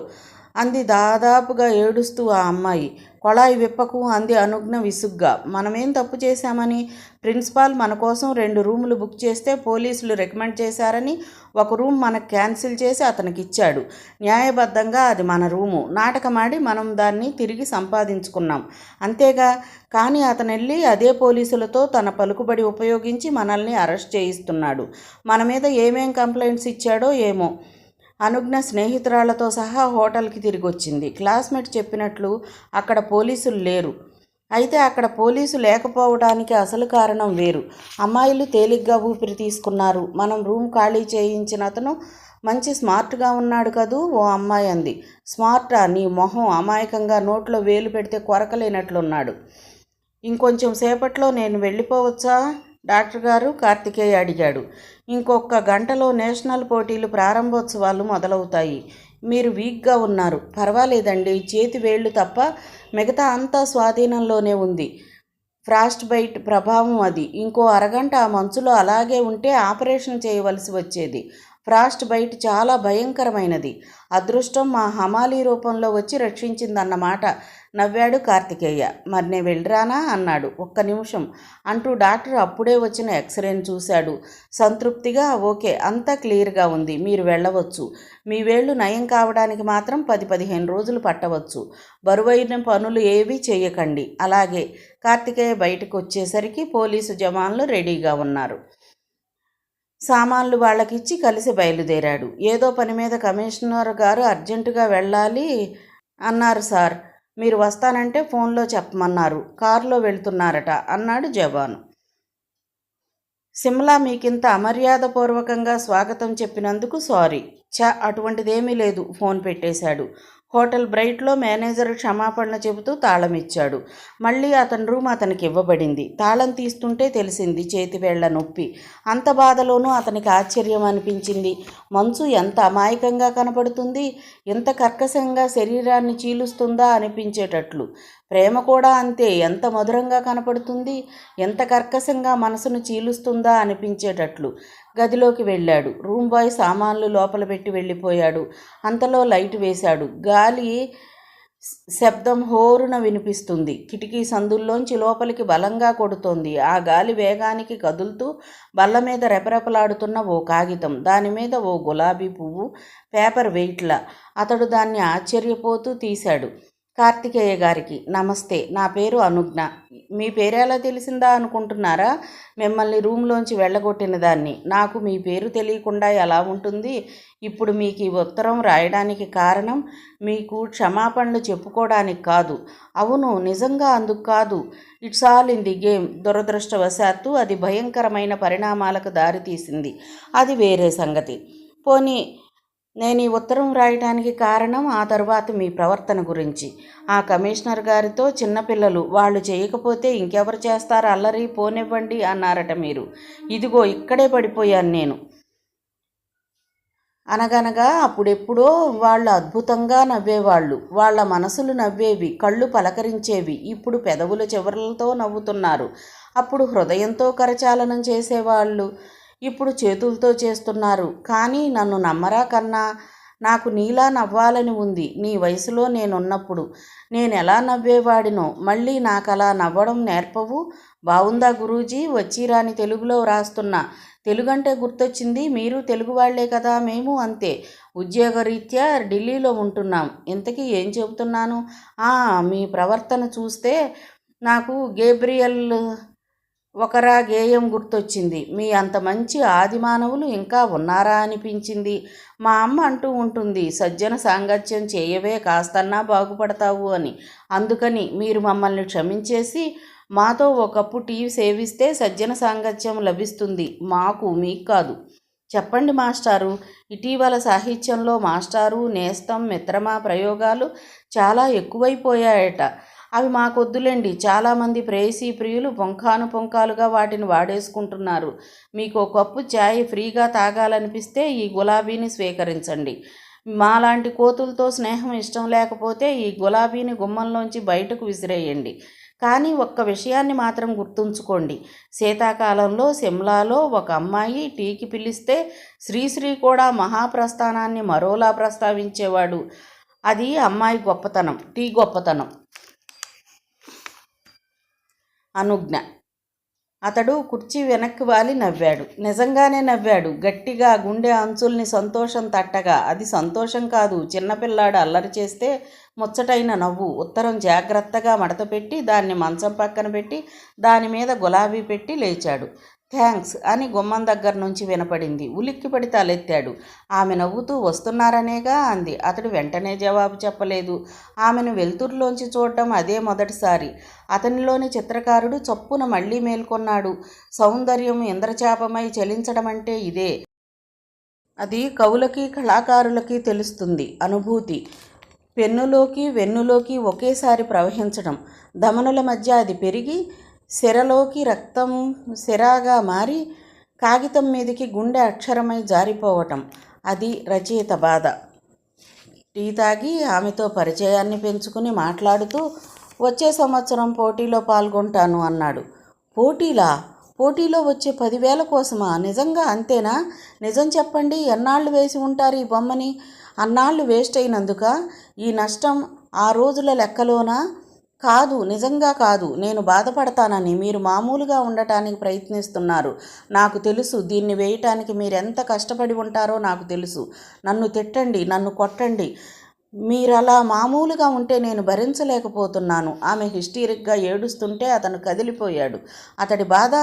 అంది దాదాపుగా ఏడుస్తూ ఆ అమ్మాయి. కొళాయి విప్పకు అంది అనుజ్ఞ విసుగ్గా. మనమేం తప్పు చేశామని? ప్రిన్సిపాల్ మన కోసం 2 రూములు బుక్ చేస్తే పోలీసులు రికమెండ్ చేశారని ఒక రూమ్ మనకు క్యాన్సిల్ చేసి అతనికి ఇచ్చాడు. న్యాయబద్ధంగా అది మన రూము. నాటకమాడి మనం దాన్ని తిరిగి సంపాదించుకున్నాం, అంతేగా. కానీ అతను వెళ్ళి అదే పోలీసులతో తన పలుకుబడి ఉపయోగించి మనల్ని అరెస్ట్ చేయిస్తున్నాడు. మన మీద ఏమేం కంప్లైంట్స్ ఇచ్చాడో ఏమో. అనుజ్ఞ స్నేహితురాళ్లతో సహా హోటల్కి తిరిగి వచ్చింది. క్లాస్మేట్ చెప్పినట్లు అక్కడ పోలీసులు లేరు. అయితే అక్కడ పోలీసు లేకపోవడానికి అసలు కారణం వేరు. అమ్మాయిలు తేలిగ్గా ఊపిరి తీసుకున్నారు. మనం రూమ్ ఖాళీ చేయించిన అతను మంచి స్మార్ట్గా ఉన్నాడు కదూ, ఓ అమ్మాయి అంది. స్మార్టా? నీ మొహం! అమాయకంగా నోట్లో వేలు పెడితే కొరకలేనట్లున్నాడు. ఇంకొంచెం సేపట్లో నేను వెళ్ళిపోవచ్చా డాక్టర్ గారు? కార్తికేయ అడిగాడు. ఇంకొక గంటలో నేషనల్ పోటీలు ప్రారంభోత్సవాలు మొదలవుతాయి. మీరు వీక్గా ఉన్నారు. పర్వాలేదండి, చేతి వేళ్ళు తప్ప మిగతా అంతా స్వాధీనంలోనే ఉంది. ఫ్రాస్ట్ బైట్ ప్రభావం అది. ఇంకో అరగంట ఆ మంచులో అలాగే ఉంటే ఆపరేషన్ చేయవలసి వచ్చేది. ఫ్రాస్ట్ బైట్ చాలా భయంకరమైనది. అదృష్టం మా హమాలీ రూపంలో వచ్చి రక్షించిందన్నమాట నవ్వాడు కార్తికేయ. మరి నే వెళ్ళిరానా అన్నాడు. ఒక్క నిమిషం అంటూ డాక్టర్ అప్పుడే వచ్చిన ఎక్స్రేని చూశాడు. సంతృప్తిగా ఓకే, అంతా క్లియర్గా ఉంది, మీరు వెళ్ళవచ్చు. మీ వేళ్ళు నయం కావడానికి మాత్రం 10-15 రోజులు పట్టవచ్చు. బరువైన పనులు ఏవీ చేయకండి. అలాగే. కార్తికేయ బయటకు వచ్చేసరికి పోలీసు జవాన్లు రెడీగా ఉన్నారు. సామాన్లు వాళ్ళకిచ్చి కలిసి బయలుదేరాడు. ఏదో పని మీద కమిషనర్ గారు అర్జెంటుగా వెళ్ళాలి అన్నారు సార్. మీరు వస్తానంటే ఫోన్లో చెప్పమన్నారు. కారులో వెళ్తున్నారట అన్నాడు జవాను. సిమ్లా మీకింత అమర్యాదపూర్వకంగా స్వాగతం చెప్పినందుకు సారీ. అటువంటిదేమీ లేదు. ఫోన్ పెట్టేశాడు. హోటల్ బ్రైట్లో మేనేజర్ క్షమాపణలు చెబుతూ తాళం ఇచ్చాడు. మళ్ళీ అతని రూమ్ అతనికి ఇవ్వబడింది. తాళం తీస్తుంటే తెలిసింది చేతివేళ్ల నొప్పి. అంత బాధలోనూ అతనికి ఆశ్చర్యం అనిపించింది. మంచు ఎంత అమాయకంగా కనపడుతుంది, ఎంత కర్కశంగా శరీరాన్ని చీలుస్తుందా అనిపించేటట్లు. ప్రేమ కూడా అంతే, ఎంత మధురంగా కనపడుతుంది, ఎంత కర్కశంగా మనసును చీలుస్తుందా అనిపించేటట్లు. గదిలోకి వెళ్ళాడు. రూమ్ బాయ్ సామాన్లు లోపల పెట్టి వెళ్ళిపోయాడు. అంతలో లైట్ వేశాడు. గాలి శబ్దం హోరున వినిపిస్తుంది. కిటికీ సందుల్లోంచి లోపలికి బలంగా కొడుతోంది. ఆ గాలి వేగానికి కదులుతూ బల్ల మీద రెపరెపలాడుతున్న ఓ కాగితం, దానిమీద ఓ గులాబీ పువ్వు పేపర్ వెయిట్లా. అతడు దాన్ని ఆశ్చర్యపోతూ తీశాడు. కార్తికేయ గారికి నమస్తే, నా పేరు అనుజ్ఞ. మీ పేరెలా తెలిసిందా అనుకుంటున్నారా? మిమ్మల్ని రూమ్లోంచి వెళ్ళగొట్టిన దాన్ని. నాకు మీ పేరు తెలియకుండా ఎలా ఉంటుంది? ఇప్పుడు మీకు ఈ ఉత్తరం రాయడానికి కారణం మీకు క్షమాపణలు చెప్పుకోవడానికి కాదు. అవును, నిజంగా అందుకు కాదు. It's all in the game. దురదృష్టవశాత్తు అది భయంకరమైన పరిణామాలకు దారితీసింది. అది వేరే సంగతి. పోనీ నేను ఈ ఉత్తరం రాయడానికి కారణం ఆ తరువాత మీ ప్రవర్తన గురించి. ఆ కమిషనర్ గారితో చిన్నపిల్లలు వాళ్ళు చేయకపోతే ఇంకెవరు చేస్తారు అల్లరి, పోనివ్వండి అన్నారట మీరు. ఇదిగో ఇక్కడే పడిపోయాను నేను. అనగనగా అప్పుడెప్పుడో వాళ్ళు అద్భుతంగా నవ్వేవాళ్ళు. వాళ్ళ మనసులు నవ్వేవి, కళ్ళు పలకరించేవి. ఇప్పుడు పెదవుల చివరలతో నవ్వుతున్నారు. అప్పుడు హృదయంతో కరచాలనం చేసేవాళ్ళు. ఇప్పుడు చేతులతో చేస్తున్నారు. కానీ నన్ను నమ్మరా కన్నా? నాకు నీలా నవ్వాలని ఉంది. నీ వయసులో నేనున్నప్పుడు నేనెలా నవ్వేవాడినో మళ్ళీ నాకలా నవ్వడం నేర్పవు? బావుందా గురూజీ? వచ్చిరాని తెలుగులో వ్రాస్తున్నా. తెలుగంటే గుర్తొచ్చింది, మీరు తెలుగు వాళ్లే కదా. మేము అంతే. ఉద్యోగరీత్యా ఢిల్లీలో ఉంటున్నాం. ఇంతకీ ఏం చెబుతున్నాను? మీ ప్రవర్తన చూస్తే నాకు గేబ్రియల్ ఒకరా గేయం గుర్తొచ్చింది. మీ అంత మంచి ఆదిమానవులు ఇంకా ఉన్నారా అనిపించింది. మా అమ్మ అంటూ ఉంటుంది, సజ్జన సాంగత్యం చేయవే కాస్తన్నా బాగుపడతావు అని. అందుకని మీరు మమ్మల్ని క్షమించేసి మాతో ఓ కప్పు టీ సేవిస్తే సజ్జన సాంగత్యం లభిస్తుంది. మాకు, మీకు కాదు. చెప్పండి మాస్టారు. ఇటీవల సాహిత్యంలో మాస్టారు, నేస్తం, మిత్రమా ప్రయోగాలు చాలా ఎక్కువైపోయాయట. అవి మాకొద్దులేండి. చాలామంది ప్రేయసీ ప్రియులు పొంకాలుగా వాటిని వాడేసుకుంటున్నారు. మీకు ఒక కప్పు ఛాయ్ ఫ్రీగా తాగాలనిపిస్తే ఈ గులాబీని స్వీకరించండి. మాలాంటి కోతులతో స్నేహం ఇష్టం లేకపోతే ఈ గులాబీని గుమ్మంలోంచి బయటకు విసిరేయండి. కానీ ఒక్క విషయాన్ని మాత్రం గుర్తుంచుకోండి. శీతాకాలంలో సిమ్లాలో ఒక అమ్మాయి టీకి పిలిస్తే శ్రీశ్రీ కూడా మహాప్రస్థానాన్ని మరోలా ప్రస్తావించేవాడు. అది అమ్మాయి గొప్పతనం, టీ గొప్పతనం. అనుజ్ఞ. అతడు కుర్చీ వెనక్కి వాలి నవ్వాడు. నిజంగానే నవ్వాడు. గట్టిగా గుండె అంచుల్ని సంతోషం తట్టగా. అది సంతోషం కాదు, చిన్నపిల్లాడు అల్లరి చేస్తే ముచ్చటైన నవ్వు. ఉత్తరం జాగ్రత్తగా మడతపెట్టి దాన్ని మంచం పక్కన పెట్టి దానిమీద గులాబీ పెట్టి లేచాడు. థ్యాంక్స్ అని గుమ్మం దగ్గర నుంచి వినపడింది. ఉలిక్కిపడి తలెత్తాడు. ఆమె నవ్వుతూ వస్తున్నారనేగా అంది. అతడు వెంటనే జవాబు చెప్పలేదు. ఆమెను వెలుతురులోంచి చూడడం అదే మొదటిసారి. అతనిలోని చిత్రకారుడు చప్పున మళ్ళీ మేల్కొన్నాడు. సౌందర్యం ఇంద్రచాపమై చలించడం అంటే ఇదే. అది కవులకి కళాకారులకి తెలుస్తుంది. అనుభూతి పెన్నులోకి వెన్నులోకి ఒకేసారి ప్రవహించడం. ధమనుల మధ్య అది పెరిగి సిరలోకి రక్తం సిరాగా మారి కాగితం మీదకి గుండె అక్షరమై జారిపోవటం. అది రచయిత బాధ. టీ తాగి ఆమెతో పరిచయాన్ని పెంచుకుని మాట్లాడుతూ వచ్చే సంవత్సరం పోటీలో పాల్గొంటాను అన్నాడు. పోటీలా? పోటీలో వచ్చే 10,000 కోసమా? నిజంగా అంతేనా? నిజం చెప్పండి, ఎన్నాళ్ళు వేసి ఉంటారు ఈ బొమ్మని? అన్నాళ్ళు వేస్ట్ అయినందుక ఈ నష్టం? ఆ రోజుల లెక్కలోనా? కాదు, నిజంగా కాదు. నేను బాధపడతానని మీరు మామూలుగా ఉండటానికి ప్రయత్నిస్తున్నారు. నాకు తెలుసు. దీన్ని వేయటానికి మీరెంత కష్టపడి ఉంటారో నాకు తెలుసు. నన్ను తిట్టండి, నన్ను కొట్టండి, మీరలా మామూలుగా ఉంటే నేను భరించలేకపోతున్నాను. ఆమె హిస్టీరిక్గా ఏడుస్తుంటే అతను కదిలిపోయాడు. అతడి బాధ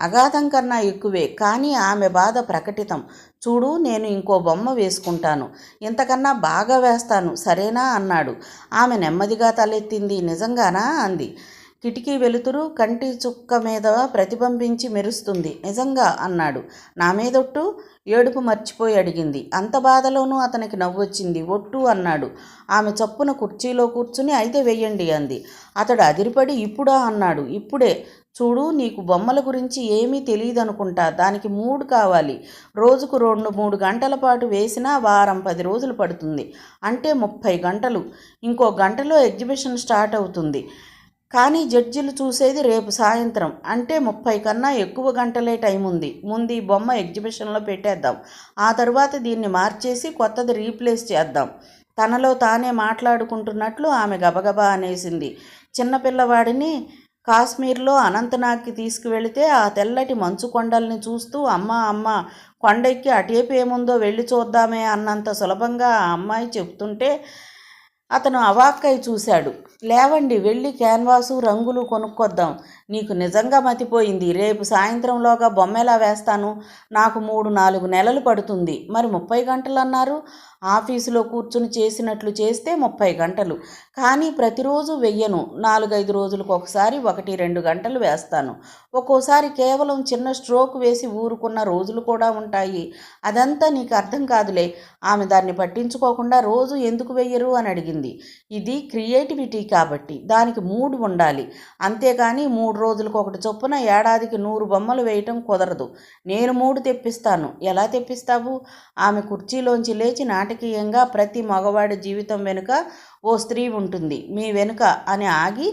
అగాధం కన్నా ఎక్కువే, కానీ ఆమె బాధ ప్రకటితం. చూడు, నేను ఇంకో బొమ్మ వేసుకుంటాను, ఇంతకన్నా బాగా వేస్తాను, సరేనా అన్నాడు. ఆమె నెమ్మదిగా తలెత్తింది. నిజంగానా అంది. కిటికీ వెలుతురు కంటి చుక్క మీద ప్రతిబింబించి మెరుస్తుంది. నిజంగా అన్నాడు. నా మీదొట్టు? ఏడుపు మర్చిపోయి అడిగింది. అంత బాధలోనూ అతనికి నవ్వొచ్చింది. ఒట్టు అన్నాడు. ఆమె చప్పున కుర్చీలో కూర్చుని అయితే వెయ్యండి అంది. అతడు అదిరిపడి ఇప్పుడా అన్నాడు. ఇప్పుడే. చూడు, నీకు బొమ్మల గురించి ఏమీ తెలియదనుకుంటా. దానికి మూడ్ కావాలి. రోజుకు 2-3 గంటల పాటు వేసినా వారం 10 రోజులు పడుతుంది. అంటే 30 గంటలు. ఇంకో గంటలో ఎగ్జిబిషన్ స్టార్ట్ అవుతుంది. కానీ జడ్జిలు చూసేది రేపు సాయంత్రం. అంటే 30 కన్నా ఎక్కువ గంటలే టైం ఉంది. ముందు ఈ బొమ్మ ఎగ్జిబిషన్లో పెట్టేద్దాం. ఆ తరువాత దీన్ని మార్చేసి కొత్తది రీప్లేస్ చేద్దాం. తనలో తానే మాట్లాడుకుంటున్నట్లు ఆమె గబగబా అనేసింది. చిన్నపిల్లవాడిని కాశ్మీర్లో అనంతనాగ్కి తీసుకువెళితే ఆ తెల్లటి మంచు కొండల్ని చూస్తూ అమ్మ కొండెక్కి అటేపు ఏముందో వెళ్ళి చూద్దామే అన్నంత సులభంగా ఆ అమ్మాయి చెప్తుంటే అతను అవాక్కై చూశాడు. లేవండి, వెళ్ళి క్యాన్వాసు రంగులు కొనుక్కొద్దాం. నీకు నిజంగా మతిపోయింది. రేపు సాయంత్రంలోగా బొమ్మ ఎలా వేస్తాను? నాకు 3-4 నెలలు పడుతుంది. మరి 30 గంటలు అన్నారు? ఆఫీసులో కూర్చుని చేసినట్లు చేస్తే 30 గంటలు. కానీ ప్రతిరోజు వెయ్యను. 4-5 రోజులకు ఒకసారి 1-2 గంటలు వేస్తాను. ఒక్కోసారి కేవలం చిన్న స్ట్రోక్ వేసి ఊరుకున్న రోజులు కూడా ఉంటాయి. అదంతా నీకు అర్థం కాదులే. ఆమె దాన్ని పట్టించుకోకుండా రోజు ఎందుకు వెయ్యరు అని అడిగింది. ఇది క్రియేటివిటీ కాబట్టి దానికి మూడ్ ఉండాలి. అంతేకాని 3 రోజులకు ఒకటి చొప్పున ఏడాదికి 100 బొమ్మలు వేయటం కుదరదు. నేను మూడు తెప్పిస్తాను. ఎలా తెప్పిస్తావు? ఆమె కుర్చీలోంచి లేచి నాటకీయంగా, ప్రతి మగవాడి జీవితం వెనుక ఓ స్త్రీ ఉంటుంది. మీ వెనుక అని ఆగి,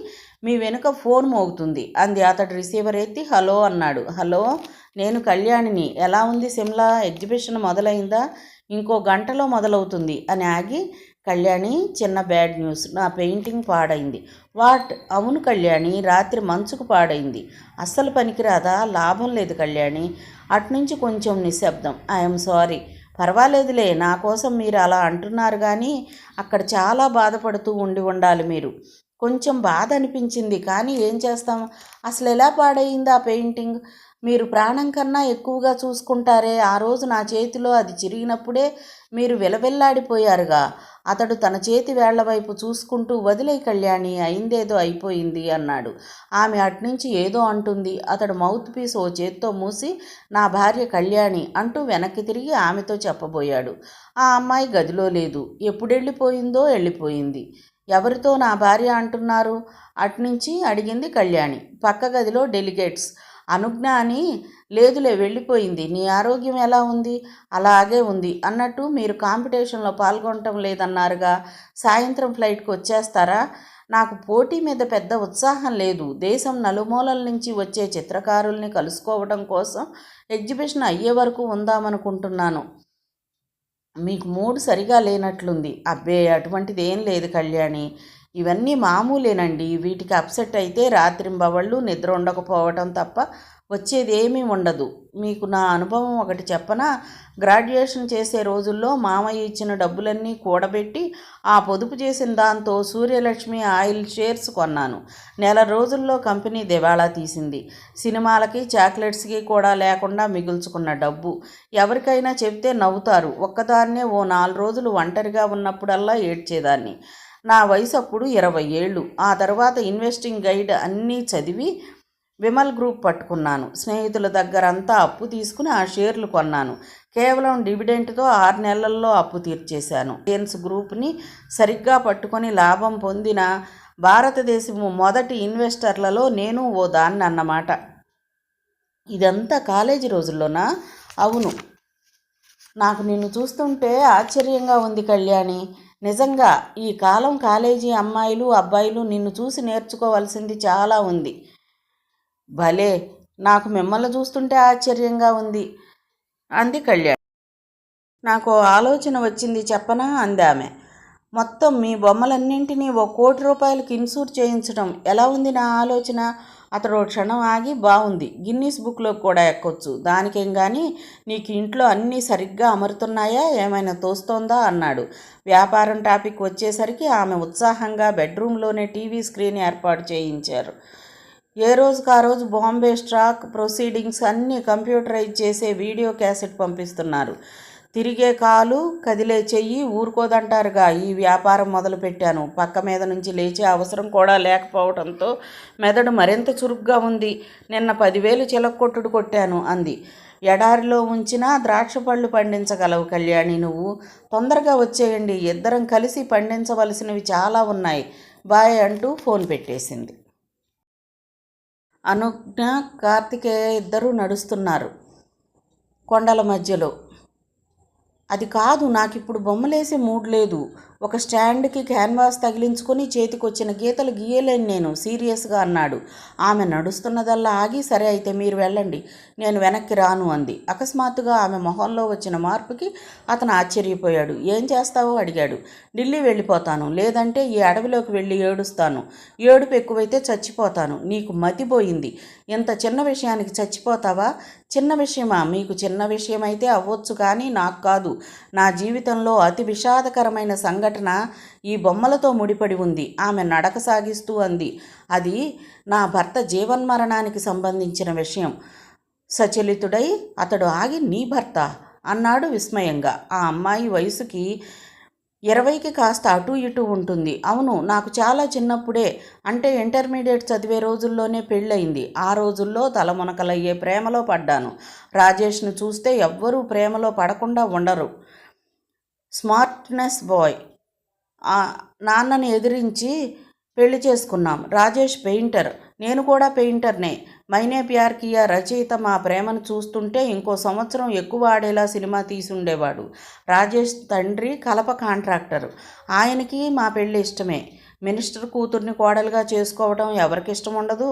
మీ వెనుక ఫోన్ మోగుతుంది అంది. అతడు రిసీవర్ ఎత్తి హలో అన్నాడు. హలో, నేను కళ్యాణిని. ఎలా ఉంది సిమ్లా? ఎగ్జిబిషన్ మొదలైందా? ఇంకో గంటలో మొదలవుతుంది అని ఆగి, కళ్యాణి, చిన్న బ్యాడ్ న్యూస్. నా పెయింటింగ్ పాడైంది. వాట్? అవును కళ్యాణి, రాత్రి మంచుకు పాడైంది. అస్సలు పనికిరాదా? లాభం లేదు కళ్యాణి. అట్నుంచి కొంచెం నిశ్శబ్దం. I'm sorry. పర్వాలేదులే, నా కోసం మీరు అలా అంటున్నారు కానీ అక్కడ చాలా బాధపడుతూ ఉండాలి మీరు. కొంచెం బాధ అనిపించింది, కానీ ఏం చేస్తాం? అసలు ఎలా పాడయింది ఆ పెయింటింగ్? మీరు ప్రాణం కన్నా ఎక్కువగా చూసుకుంటారే. ఆ రోజు నా చేతిలో అది చిరిగినప్పుడే మీరు విలవిల్లాడిపోయారుగా. అతడు తన చేతి వేళ్ల వైపు చూసుకుంటూ వదిలే కళ్యాణి, అయిందేదో అయిపోయింది అన్నాడు. ఆమె అట్నుంచి ఏదో అంటుంది. అతడు మౌత్ పీస్ ఓ చేత్తో మూసి నా భార్య కళ్యాణి అంటూ వెనక్కి తిరిగి ఆమెతో చెప్పబోయాడు. ఆ అమ్మాయి గదిలో లేదు. ఎప్పుడెళ్ళిపోయిందో వెళ్ళిపోయింది. ఎవరితో నా భార్య అంటున్నారు? అట్నుంచి అడిగింది కళ్యాణి. పక్క గదిలో డెలిగేట్స్. అనుజ్ఞ అని. లేదులే, వెళ్ళిపోయింది. నీ ఆరోగ్యం ఎలా ఉంది? అలాగే ఉంది. అన్నట్టు మీరు కాంపిటీషన్లో పాల్గొనటం లేదన్నారుగా. సాయంత్రం ఫ్లైట్కి వచ్చేస్తారా? నాకు పోటీ మీద పెద్ద ఉత్సాహం లేదు. దేశం నలుమూలల నుంచి వచ్చే చిత్రకారుల్ని కలుసుకోవడం కోసం ఎగ్జిబిషన్ అయ్యే వరకు ఉందామనుకుంటున్నాను. మీకు మూడు సరిగా లేనట్లుంది. అబ్బే, అటువంటిది ఏం లేదు కళ్యాణి. ఇవన్నీ మామూలేనండి. వీటికి అప్సెట్ అయితే రాత్రింబవళ్ళు నిద్ర ఉండకపోవటం తప్ప వచ్చేది ఏమీ ఉండదు. మీకు నా అనుభవం ఒకటి చెప్పనా? గ్రాడ్యుయేషన్ చేసే రోజుల్లో మామయ్య ఇచ్చిన డబ్బులన్నీ కూడబెట్టి ఆ పొదుపు చేసిన దాంతో సూర్యలక్ష్మి ఆయిల్ షేర్స్ కొన్నాను. నెల రోజుల్లో కంపెనీ దివాళా తీసింది. సినిమాలకి, చాక్లెట్స్కి కూడా లేకుండా మిగుల్చుకున్న డబ్బు. ఎవరికైనా చెప్తే నవ్వుతారు. ఒక్కదాన్నే ఓ 4 రోజులు ఒంటరిగా ఉన్నప్పుడల్లా ఏడ్చేదాన్ని. నా వయసు అప్పుడు 20 ఏళ్ళు. ఆ తర్వాత ఇన్వెస్టింగ్ గైడ్ అన్నీ చదివి విమల్ గ్రూప్ పట్టుకున్నాను. స్నేహితుల దగ్గరంతా అప్పు తీసుకుని ఆ షేర్లు కొన్నాను. కేవలం డివిడెంట్తో 6 నెలల్లో అప్పు తీర్చేశాను. రిలయన్స్ గ్రూప్ని సరిగ్గా పట్టుకొని లాభం పొందిన భారతదేశము మొదటి ఇన్వెస్టర్లలో నేను ఓ దాన్ని అన్నమాట. ఇదంతా కాలేజీ రోజుల్లోనా? అవును. నాకు నిన్ను చూస్తుంటే ఆశ్చర్యంగా ఉంది కళ్యాణి. నిజంగా ఈ కాలం కాలేజీ అమ్మాయిలు, అబ్బాయిలు నిన్ను చూసి నేర్చుకోవాల్సింది చాలా ఉంది. భలే, నాకు మిమ్మల్ని చూస్తుంటే ఆశ్చర్యంగా ఉంది అంది కళ్యాణి. నాకు ఆలోచన వచ్చింది చెప్పనా అంది ఆమె. మొత్తం మీ బొమ్మలన్నింటినీ ₹1,00,00,000 ఇన్సూర్ చేయించడం ఎలా ఉంది నా ఆలోచన? అతడు క్షణం ఆగి, బాగుంది, గిన్నీస్ బుక్లో కూడా ఎక్కొచ్చు, దానికేం కానీ నీకు ఇంట్లో అన్నీ సరిగ్గా అమరుతున్నాయా, ఏమైనా తోస్తోందా అన్నాడు. వ్యాపారం టాపిక్ వచ్చేసరికి ఆమె ఉత్సాహంగా బెడ్రూమ్లోనే టీవీ స్క్రీన్ ఏర్పాటు చేయించారు. ఏ రోజుకు ఆ రోజు బాంబే స్టాక్ ప్రొసీడింగ్స్ అన్నీ కంప్యూటరైజ్ చేసే వీడియో క్యాసెట్ పంపిస్తున్నారు. తిరిగే కాలు కదిలే చెయ్యి ఊరుకోదంటారుగా. ఈ వ్యాపారం మొదలుపెట్టాను, పక్క మీద నుంచి లేచే అవసరం కూడా లేకపోవడంతో మెదడు మరింత చురుగ్గా ఉంది. నిన్న 10,000 చిలక్కొట్టుడు కొట్టాను అంది. ఎడారిలో ఉంచినా ద్రాక్ష పళ్ళు పండించగలవు కళ్యాణి నువ్వు. తొందరగా వచ్చేయండి, ఇద్దరం కలిసి పండించవలసినవి చాలా ఉన్నాయి. బాయ్ అంటూ ఫోన్ పెట్టేసింది. అనుజ్ఞ, కార్తికేయ ఇద్దరూ నడుస్తున్నారు కొండల మధ్యలో. అది కాదు, నాకిప్పుడు బొమ్మలేసే మూడ్ లేదు. ఒక స్టాండ్కి క్యాన్వాస్ తగిలించుకొని చేతికొచ్చిన గీతలు గీయలేను నేను సీరియస్గా అన్నాడు. ఆమె నడుస్తున్నదల్లా ఆగి, సరే అయితే మీరు వెళ్ళండి, నేను వెనక్కి రాను అంది. అకస్మాత్తుగా ఆమె మొహంలో వచ్చిన మార్పుకి అతను ఆశ్చర్యపోయాడు. ఏం చేస్తావో అడిగాడు. ఢిల్లీ వెళ్ళిపోతాను, లేదంటే ఈ అడవిలోకి వెళ్ళి ఏడుస్తాను. ఏడుపు ఎక్కువైతే చచ్చిపోతాను. నీకు మతిపోయింది. ఇంత చిన్న విషయానికి చచ్చిపోతావా? చిన్న విషయమా? మీకు చిన్న విషయమైతే అవ్వచ్చు, కానీ నాకు కాదు. నా జీవితంలో అతి విషాదకరమైన సంఘటన ఈ బొమ్మలతో ముడిపడి ఉంది. ఆమె నడక సాగిస్తూ అంది. అది నా భర్త జీవన్మరణానికి సంబంధించిన విషయం. సచలితుడై అతడు ఆగి, నీ భర్త అన్నాడు విస్మయంగా. ఆ అమ్మాయి వయసుకి 20కి కాస్త అటు ఇటు ఉంటుంది. అవును, నాకు చాలా చిన్నప్పుడే, అంటే ఇంటర్మీడియట్ చదివే రోజుల్లోనే పెళ్ళయింది. ఆ రోజుల్లో తలమునకలయ్యే ప్రేమలో పడ్డాను. రాజేష్ను చూస్తే ఎవ్వరూ ప్రేమలో పడకుండా ఉండరు. Smartness boy. నాన్నని ఎదిరించి పెళ్లి చేసుకున్నాం. రాజేష్ పెయింటర్, నేను కూడా పెయింటర్నే. మైనే ప్యార్ కియా రచయిత మా ప్రేమను చూస్తుంటే ఇంకో సంవత్సరం ఎక్కువ ఆడేలా సినిమా తీసుండేవాడు. రాజేష్ తండ్రి కలప కాంట్రాక్టర్. ఆయనకి మా పెళ్ళి ఇష్టమే. మినిస్టర్ కూతుర్ని కోడలుగా చేసుకోవడం ఎవరికి ఇష్టం ఉండదు?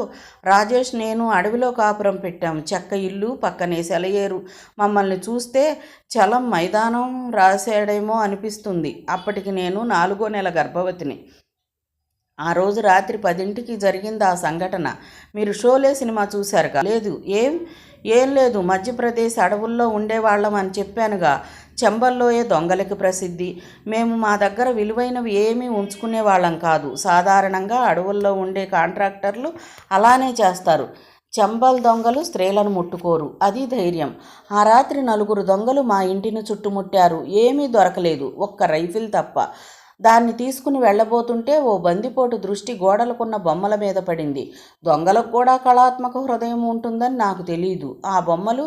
రాజేష్ నేను అడవిలో కాపురం పెట్టాం. చెక్క ఇల్లు, పక్కనే సెలయేరు. మమ్మల్ని చూస్తే చలం మైదానం రాశాడేమో అనిపిస్తుంది. అప్పటికి నేను 4వ నెల గర్భవతిని. ఆ రోజు రాత్రి 10ంటికి జరిగింది ఆ సంఘటన. మీరు షోలే సినిమా చూశారుగా? లేదు. ఏం లేదు, మధ్యప్రదేశ్ అడవుల్లో ఉండేవాళ్ళం అని చెప్పానుగా. చెంబల్లోయే దొంగలకి ప్రసిద్ధి. మేము మా దగ్గర విలువైనవి ఏమీ ఉంచుకునేవాళ్ళం కాదు. సాధారణంగా అడవుల్లో ఉండే కాంట్రాక్టర్లు అలానే చేస్తారు. చెంబల్ దొంగలు స్త్రీలను ముట్టుకోరు, అది ధైర్యం. ఆ రాత్రి 4 దొంగలు మా ఇంటిని చుట్టుముట్టారు. ఏమీ దొరకలేదు, ఒక్క రైఫిల్ తప్ప. దాన్ని తీసుకుని వెళ్ళబోతుంటే ఓ బందిపోటు దృష్టి గోడలకున్న బొమ్మల మీద పడింది. దొంగలకు కూడా కళాత్మక హృదయం ఉంటుందని నాకు తెలీదు. ఆ బొమ్మలు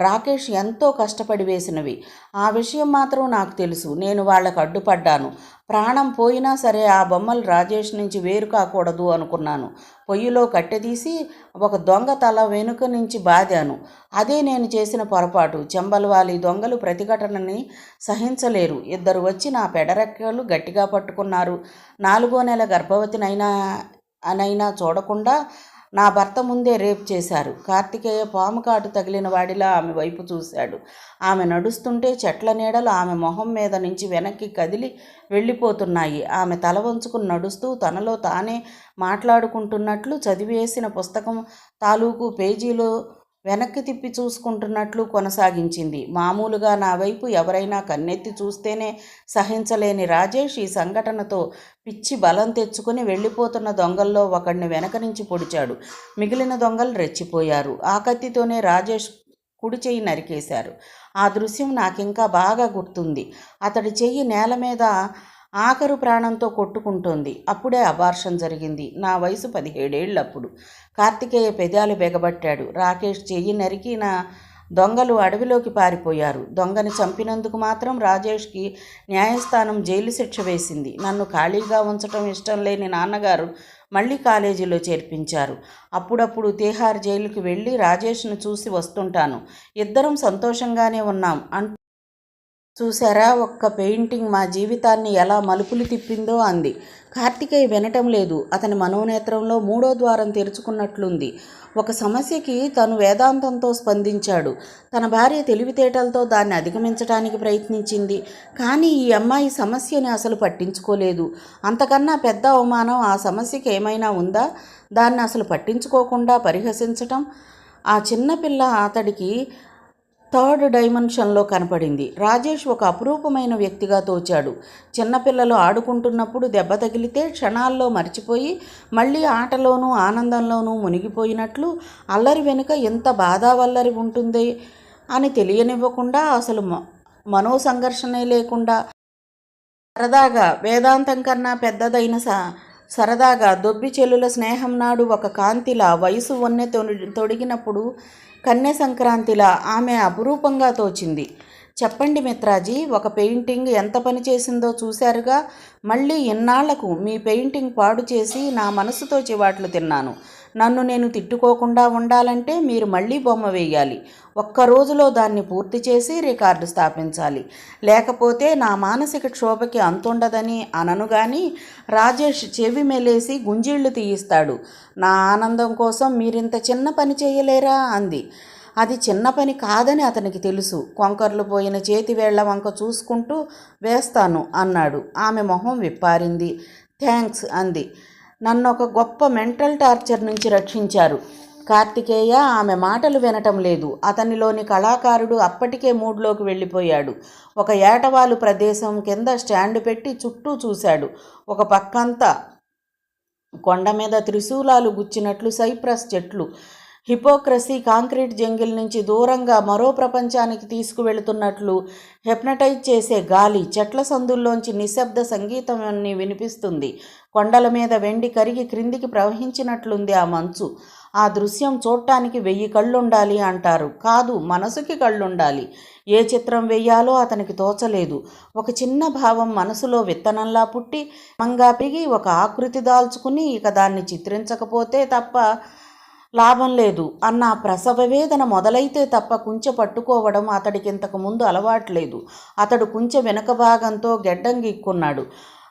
రాకేష్ ఎంతో కష్టపడి వేసినవి. ఆ విషయం మాత్రం నాకు తెలుసు. నేను వాళ్లకు అడ్డుపడ్డాను. ప్రాణం పోయినా సరే ఆ బొమ్మలు రాజేష్ నుంచి వేరు కాకూడదు అనుకున్నాను. పొయ్యిలో కట్టెదీసి ఒక దొంగ తల వెనుక నుంచి బాదాను. అదే నేను చేసిన పొరపాటు. చెంబల్వాలి దొంగలు ప్రతిఘటనని సహించలేరు. 2 వచ్చి నా పెడరెక్కలు గట్టిగా పట్టుకున్నారు. 4వ నెల గర్భవతినైనా చూడకుండా నా భర్త ముందే రేప్ చేశారు. కార్తికేయ పాము కాటు తగిలిన వాడిలా ఆమె వైపు చూశాడు. ఆమె నడుస్తుంటే చెట్ల నీడలు ఆమె మొహం మీద నుంచి వెనక్కి కదిలి వెళ్ళిపోతున్నాయి. ఆమె తల వంచుకుని నడుస్తూ తనలో తానే మాట్లాడుకుంటున్నట్లు, చదివేసిన పుస్తకం తాలూకు పేజీలో వెనక్కి తిప్పి చూసుకుంటున్నట్లు కొనసాగించింది. మామూలుగా నా వైపు ఎవరైనా కన్నెత్తి చూస్తేనే సహించలేని రాజేష్ ఈ సంఘటనతో పిచ్చి బలం తెచ్చుకుని వెళ్ళిపోతున్న దొంగల్లో ఒకడిని వెనక నుంచి పొడిచాడు. మిగిలిన దొంగలు రెచ్చిపోయారు. ఆ కత్తితోనే రాజేష్ కుడి చెయ్యి నరికేశారు. ఆ దృశ్యం నాకింకా బాగా గుర్తుంది. అతడి చెయ్యి నేల మీద ఆఖరు ప్రాణంతో కొట్టుకుంటోంది. అప్పుడే అబార్షన్ జరిగింది. నా వయసు 17 ఏళ్ళప్పుడు. కార్తికేయ పెదాలు బెగబట్టాడు. రాకేష్ చెయ్యి నరికిన దొంగలు అడవిలోకి పారిపోయారు. దొంగని చంపినందుకు మాత్రం రాజేష్కి న్యాయస్థానం జైలు శిక్ష వేసింది. నన్ను ఖాళీగా ఉంచటం ఇష్టం లేని నాన్నగారు మళ్ళీ కాలేజీలో చేర్పించారు. అప్పుడప్పుడు తీహార్ జైలుకి వెళ్ళి రాజేష్ను చూసి వస్తుంటాను. ఇద్దరం సంతోషంగానే ఉన్నాం చూసారా ఒక్క పెయింటింగ్ మా జీవితాన్ని ఎలా మలుపులు తిప్పిందో అంది. కార్తికేయ వినటం లేదు. అతని మనోనేత్రంలో మూడో ద్వారం తెరుచుకున్నట్లుంది. ఒక సమస్యకి తను వేదాంతంతో స్పందించాడు. తన భార్య తెలివితేటలతో దాన్ని అధిగమించడానికి ప్రయత్నించింది. కానీ ఈ అమ్మాయి సమస్యని అసలు పట్టించుకోలేదు. అంతకన్నా పెద్ద అవమానం ఆ సమస్యకి ఏమైనా ఉందా? దాన్ని అసలు పట్టించుకోకుండా పరిహసించటం. ఆ చిన్నపిల్ల అతడికి థర్డ్ డైమెన్షన్లో కనపడింది. రాజేష్ ఒక అపురూపమైన వ్యక్తిగా తోచాడు. చిన్నపిల్లలు ఆడుకుంటున్నప్పుడు దెబ్బ తగిలితే క్షణాల్లో మర్చిపోయి మళ్ళీ ఆటలోనూ ఆనందంలోనూ మునిగిపోయినట్లు అల్లరి వెనుక ఎంత బాధావల్లరి ఉంటుంది అని తెలియనివ్వకుండా, అసలు మనోసంఘర్షణే లేకుండా సరదాగా, వేదాంతం కన్నా పెద్దదైన సరదాగా దొబ్బి చెల్లుల స్నేహం నాడు ఒక కాంతిలా వయసు వన్నె తొడిగినప్పుడు కన్య సంక్రాంతిలా ఆమె అపురూపంగా తోచింది. చెప్పండి మిత్రాజీ, ఒక పెయింటింగ్ ఎంత పని చేసిందో చూశారుగా. మళ్ళీ ఇన్నాళ్లకు మీ పెయింటింగ్ పాడు చేసి నా మనసుతో చివాట్లు తిన్నాను. నన్ను నేను తిట్టుకోకుండా ఉండాలంటే మీరు మళ్ళీ బొమ్మ వేయాలి. ఒక్క రోజులో దాన్ని పూర్తి చేసి రికార్డు స్థాపించాలి. లేకపోతే నా మానసిక క్షోభకి అంతుండదని అనను గాని రాజేష్ చెవి మెలేసి గుంజీళ్లు తీయిస్తాడు. నా ఆనందం కోసం మీరింత చిన్న పని చేయలేరా అంది. అది చిన్న పని కాదని అతనికి తెలుసు. కొంకర్లు పోయిన చేతి వేళ్ల వంక చూసుకుంటూ వేస్తాను అన్నాడు. ఆమె మొహం విప్పారింది. థ్యాంక్స్ అంది. నన్ను ఒక గొప్ప మెంటల్ టార్చర్ నుంచి రక్షించారు. కార్తికేయ ఆమె మాటలు వినటం లేదు. అతనిలోని కళాకారుడు అప్పటికే మూడ్లోకి వెళ్ళిపోయాడు. ఒక ఏటవాలు ప్రదేశం కింద స్టాండ్ పెట్టి చుట్టూ చూశాడు. ఒక పక్కంతా కొండ మీద త్రిశూలాలు గుచ్చినట్లు సైప్రస్ చెట్లు హిపోక్రసీ కాంక్రీట్ జంగిల్ నుంచి దూరంగా మరో ప్రపంచానికి తీసుకువెళుతున్నట్లు హెప్నటైజ్ చేసే గాలి చెట్ల సందుల్లోంచి నిశ్శబ్ద సంగీతం అన్ని వినిపిస్తుంది. కొండల మీద వెండి కరిగి క్రిందికి ప్రవహించినట్లుంది ఆ మంచు. ఆ దృశ్యం చూడటానికి 1000 కళ్ళుండాలి అంటారు. కాదు, మనసుకి కళ్ళుండాలి. ఏ చిత్రం వెయ్యాలో అతనికి తోచలేదు. ఒక చిన్న భావం మనసులో విత్తనంలా పుట్టి మంగా పెరిగి ఒక ఆకృతి దాల్చుకుని ఇక దాన్ని చిత్రించకపోతే తప్ప లాభం లేదు అన్న ప్రసవ వేదన మొదలైతే తప్ప కుంచె పట్టుకోవడం అతడికి ఇంతకు ముందు అలవాట్లేదు. అతడు కుంచె వెనుక భాగంతో గెడ్డం గీక్కున్నాడు.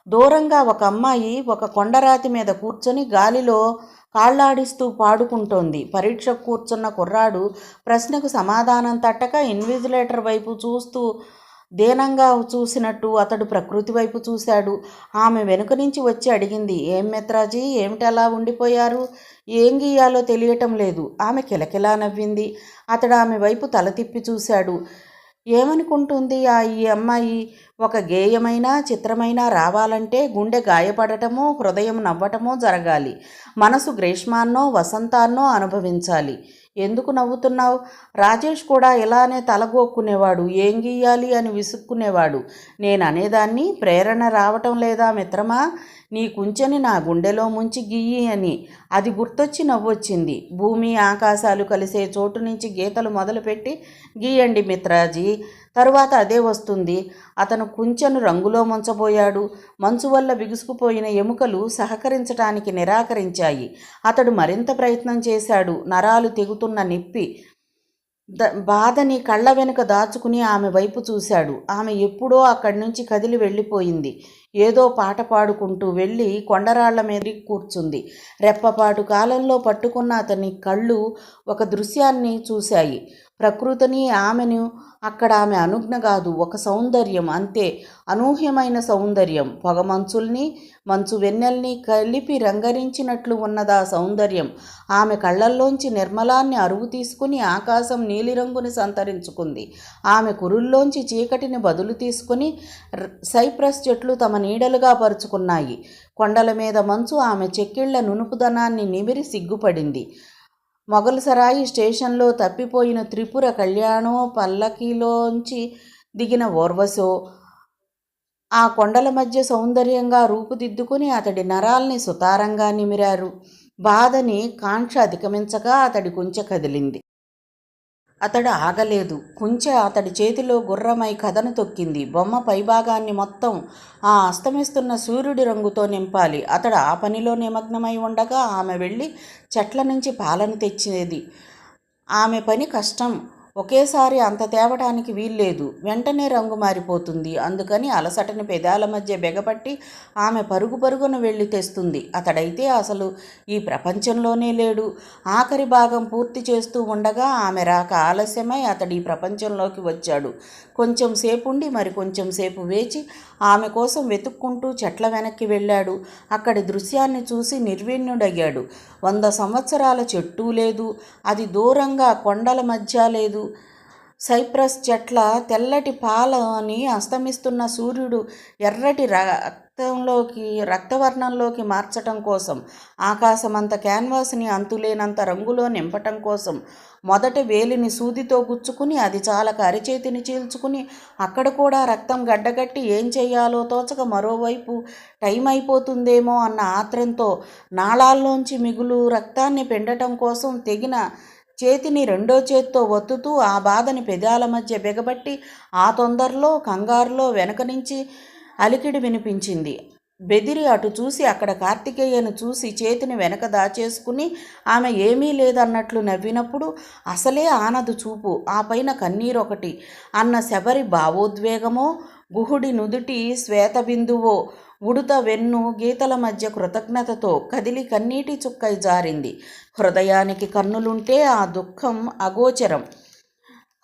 దూరంగా ఒక అమ్మాయి ఒక కొండరాతి మీద కూర్చొని గాలిలో కాళ్లాడిస్తూ పాడుకుంటోంది. పరీక్షకు కూర్చున్న కుర్రాడు ప్రశ్నకు సమాధానం తట్టక ఇన్విజిలేటర్ వైపు చూస్తూ దీనంగా చూసినట్టు అతడు ప్రకృతి వైపు చూశాడు. ఆమె వెనుక నుంచి వచ్చి అడిగింది, ఏం మిత్రాజీ, ఏమిటి అలా ఉండిపోయారు? ఏం గీయాలో తెలియటం లేదు. ఆమె కిలకిలా నవ్వింది. అతడు ఆమె వైపు తల తిప్పి చూశాడు. ఏమనుకుంటుంది ఈ అమ్మాయి? ఒక గేయమైనా చిత్రమైనా రావాలంటే గుండె గాయపడటమో హృదయం నవ్వటమో జరగాలి. మనసు గ్రీష్మాన్నో వసంతాన్నో అనుభవించాలి. ఎందుకు నవ్వుతున్నావు? రాజేష్ కూడా ఇలానే తలగోక్కునేవాడు. ఏం గీయాలి అని విసుక్కునేవాడు. నేను అనేదాన్ని ప్రేరణ రావటం లేదా మిత్రమా? నీ కుంచెని నా గుండెలో ముంచి గీయి అని. అది గుర్తొచ్చి నవ్వొచ్చింది. భూమి ఆకాశాలు కలిసే చోటు నుంచి గీతలు మొదలుపెట్టి గీయండి మిత్రాజీ, తరువాత అదే వస్తుంది. అతను కుంచెను రంగులో ముంచబోయాడు. మంచు వల్ల బిగుసుకుపోయిన ఎముకలు సహకరించటానికి నిరాకరించాయి. అతడు మరింత ప్రయత్నం చేశాడు. నరాలు తెగుతున్న నిప్పి బాధని కళ్ళ వెనుక దాచుకుని ఆమె వైపు చూశాడు. ఆమె ఎప్పుడో అక్కడి నుంచి కదిలి వెళ్ళిపోయింది. ఏదో పాట పాడుకుంటూ వెళ్ళి కొండరాళ్ల మీద కూర్చుంది. రెప్పపాటు కాలంలో పట్టుకున్న అతని కళ్ళు ఒక దృశ్యాన్ని చూశాయి. ప్రకృతిని, ఆమెను. అక్కడ ఆమె అనుజ్ఞ కాదు, ఒక సౌందర్యం అంతే. అనూహ్యమైన సౌందర్యం. పొగమంచుల్ని మంచు వెన్నెల్ని కలిపి రంగరించినట్లు ఉన్నదా సౌందర్యం. ఆమె కళ్ళల్లోంచి నిర్మలాన్ని అరువు తీసుకుని ఆకాశం నీలిరంగుని సంతరించుకుంది. ఆమె కురుల్లోంచి చీకటిని బదులు తీసుకుని సైప్రస్ చెట్లు తమ నీడలుగా పరుచుకున్నాయి. కొండల మీద మంచు ఆమె చెక్కిళ్ల నునుపుదనాన్ని నిమిరి సిగ్గుపడింది. మొగల్సరాయి స్టేషన్లో తప్పిపోయిన త్రిపుర కళ్యాణో పల్లకీలోంచి దిగిన ఓర్వశో ఆ కొండల మధ్య సౌందర్యంగా రూపుదిద్దుకుని అతడి నరాల్ని సుతారంగా నిమిరారు. బాధని కాంక్ష అధిగమించగా అతడి కుంచె కదిలింది. అతడు ఆగలేదు. కుంచె అతడి చేతిలో గుర్రమై కథను తొక్కింది. బొమ్మ పైభాగాన్ని మొత్తం ఆ అస్తమిస్తున్న సూర్యుడి రంగుతో నింపాలి. అతడు ఆ పనిలో నిమగ్నమై ఉండగా ఆమె వెళ్ళి చెట్ల నుంచి పాలను తెచ్చేది. ఆమె పని కష్టం. ఒకేసారి అంత తేవటానికి వీల్లేదు, వెంటనే రంగు మారిపోతుంది. అందుకని అలసటని పెదాల మధ్య బెగపట్టి ఆమె పరుగు పరుగున వెళ్ళి తెస్తుంది. అతడైతే అసలు ఈ ప్రపంచంలోనే లేడు. ఆఖరి భాగం పూర్తి చేస్తూ ఉండగా ఆమె రాక ఆలస్యమై అతడు ఈ ప్రపంచంలోకి వచ్చాడు. కొంచెం సేపుండి మరి కొంచెం సేపు వేచి ఆమె కోసం వెతుక్కుంటూ చెట్ల వెనక్కి వెళ్ళాడు. అక్కడి దృశ్యాన్ని చూసి నిర్విణ్ణుడయ్యాడు. 100 సంవత్సరాల చెట్టు లేదు, అది దూరంగా కొండల మధ్య లేదు. సైప్రస్ చెట్ల తెల్లటి పాలని అస్తమిస్తున్న సూర్యుడు ఎర్రటి రక్తవర్ణంలోకి మార్చటం కోసం, ఆకాశమంత క్యాన్వాస్ని అంతులేనంత రంగులో నింపటం కోసం మొదట వేలిని సూదితో గుచ్చుకుని అది చాలక అరిచేతిని చీల్చుకుని అక్కడ కూడా రక్తం గడ్డగట్టి ఏం చెయ్యాలో తోచక మరోవైపు టైం అయిపోతుందేమో అన్న ఆత్రంతో నాళాల్లోంచి మిగులు రక్తాన్ని పిండటం కోసం తెగిన చేతిని రెండో చేత్తో ఒత్తుతూ ఆ బాధని పెదాల మధ్య బిగబట్టి ఆ తొందరలో కంగారులో వెనక నుంచి అలికిడి వినిపించింది. బెదిరి అటు చూసి అక్కడ కార్తికేయను చూసి చేతిని వెనక దాచేసుకుని ఆమె ఏమీ లేదన్నట్లు నవ్వినప్పుడు అసలే ఆనదు చూపు, ఆ పైన కన్నీరొకటి అన్న శబరి భావోద్వేగమో, గుహుడి నుదుటి శ్వేతబిందువో, ఉడుత వెన్ను గీతల మధ్య కృతజ్ఞతతో కదిలి కన్నీటి చుక్కై జారింది. హృదయానికి కన్నులుంటే ఆ దుఃఖం అగోచరం,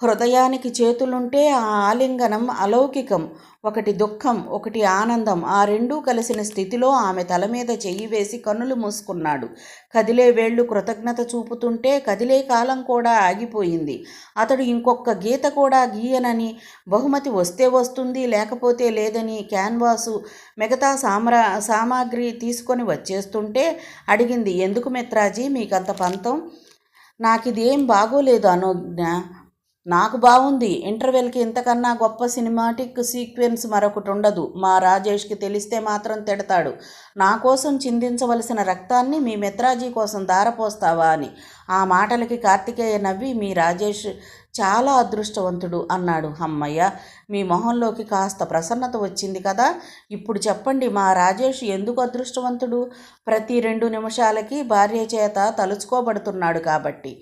హృదయానికి చేతులుంటే ఆ ఆలింగనం అలౌకికం. ఒకటి దుఃఖం, ఒకటి ఆనందం, ఆ రెండూ కలిసిన స్థితిలో ఆమె తల మీద చెయ్యి వేసి కన్నులు మూసుకున్నాడు. కదిలే వేళ్ళు కృతజ్ఞత చూపుతుంటే కదిలే కాలం కూడా ఆగిపోయింది. అతడు ఇంకొక గీత కూడా గీయనని, బహుమతి వస్తే వస్తుంది లేకపోతే లేదని క్యాన్వాసు మిగతా సామాగ్రి తీసుకొని వచ్చేస్తుంటే అడిగింది, ఎందుకు మిత్రాజీ మీకంత పంతం? నాకిదేం బాగోలేదు అనుజ్ఞ. నాకు బాగుంది. ఇంటర్వెల్కి ఇంతకన్నా గొప్ప సినిమాటిక్ సీక్వెన్స్ మరొకటి ఉండదు. మా రాజేష్కి తెలిస్తే మాత్రం తిడతాడు. నా కోసం చిందించవలసిన రక్తాన్ని మీ మిత్రాజీ కోసం ధారపోస్తావా అని. ఆ మాటలకి కార్తికేయ నవ్వి, మీ రాజేష్ చాలా అదృష్టవంతుడు అన్నాడు. అమ్మయ్య, మీ మొహంలోకి కాస్త ప్రసన్నత వచ్చింది కదా. ఇప్పుడు చెప్పండి, మా రాజేష్ ఎందుకు అదృష్టవంతుడు? ప్రతి 2 నిమిషాలకి భార్య చేత తలుచుకోబడుతున్నాడు కాబట్టి.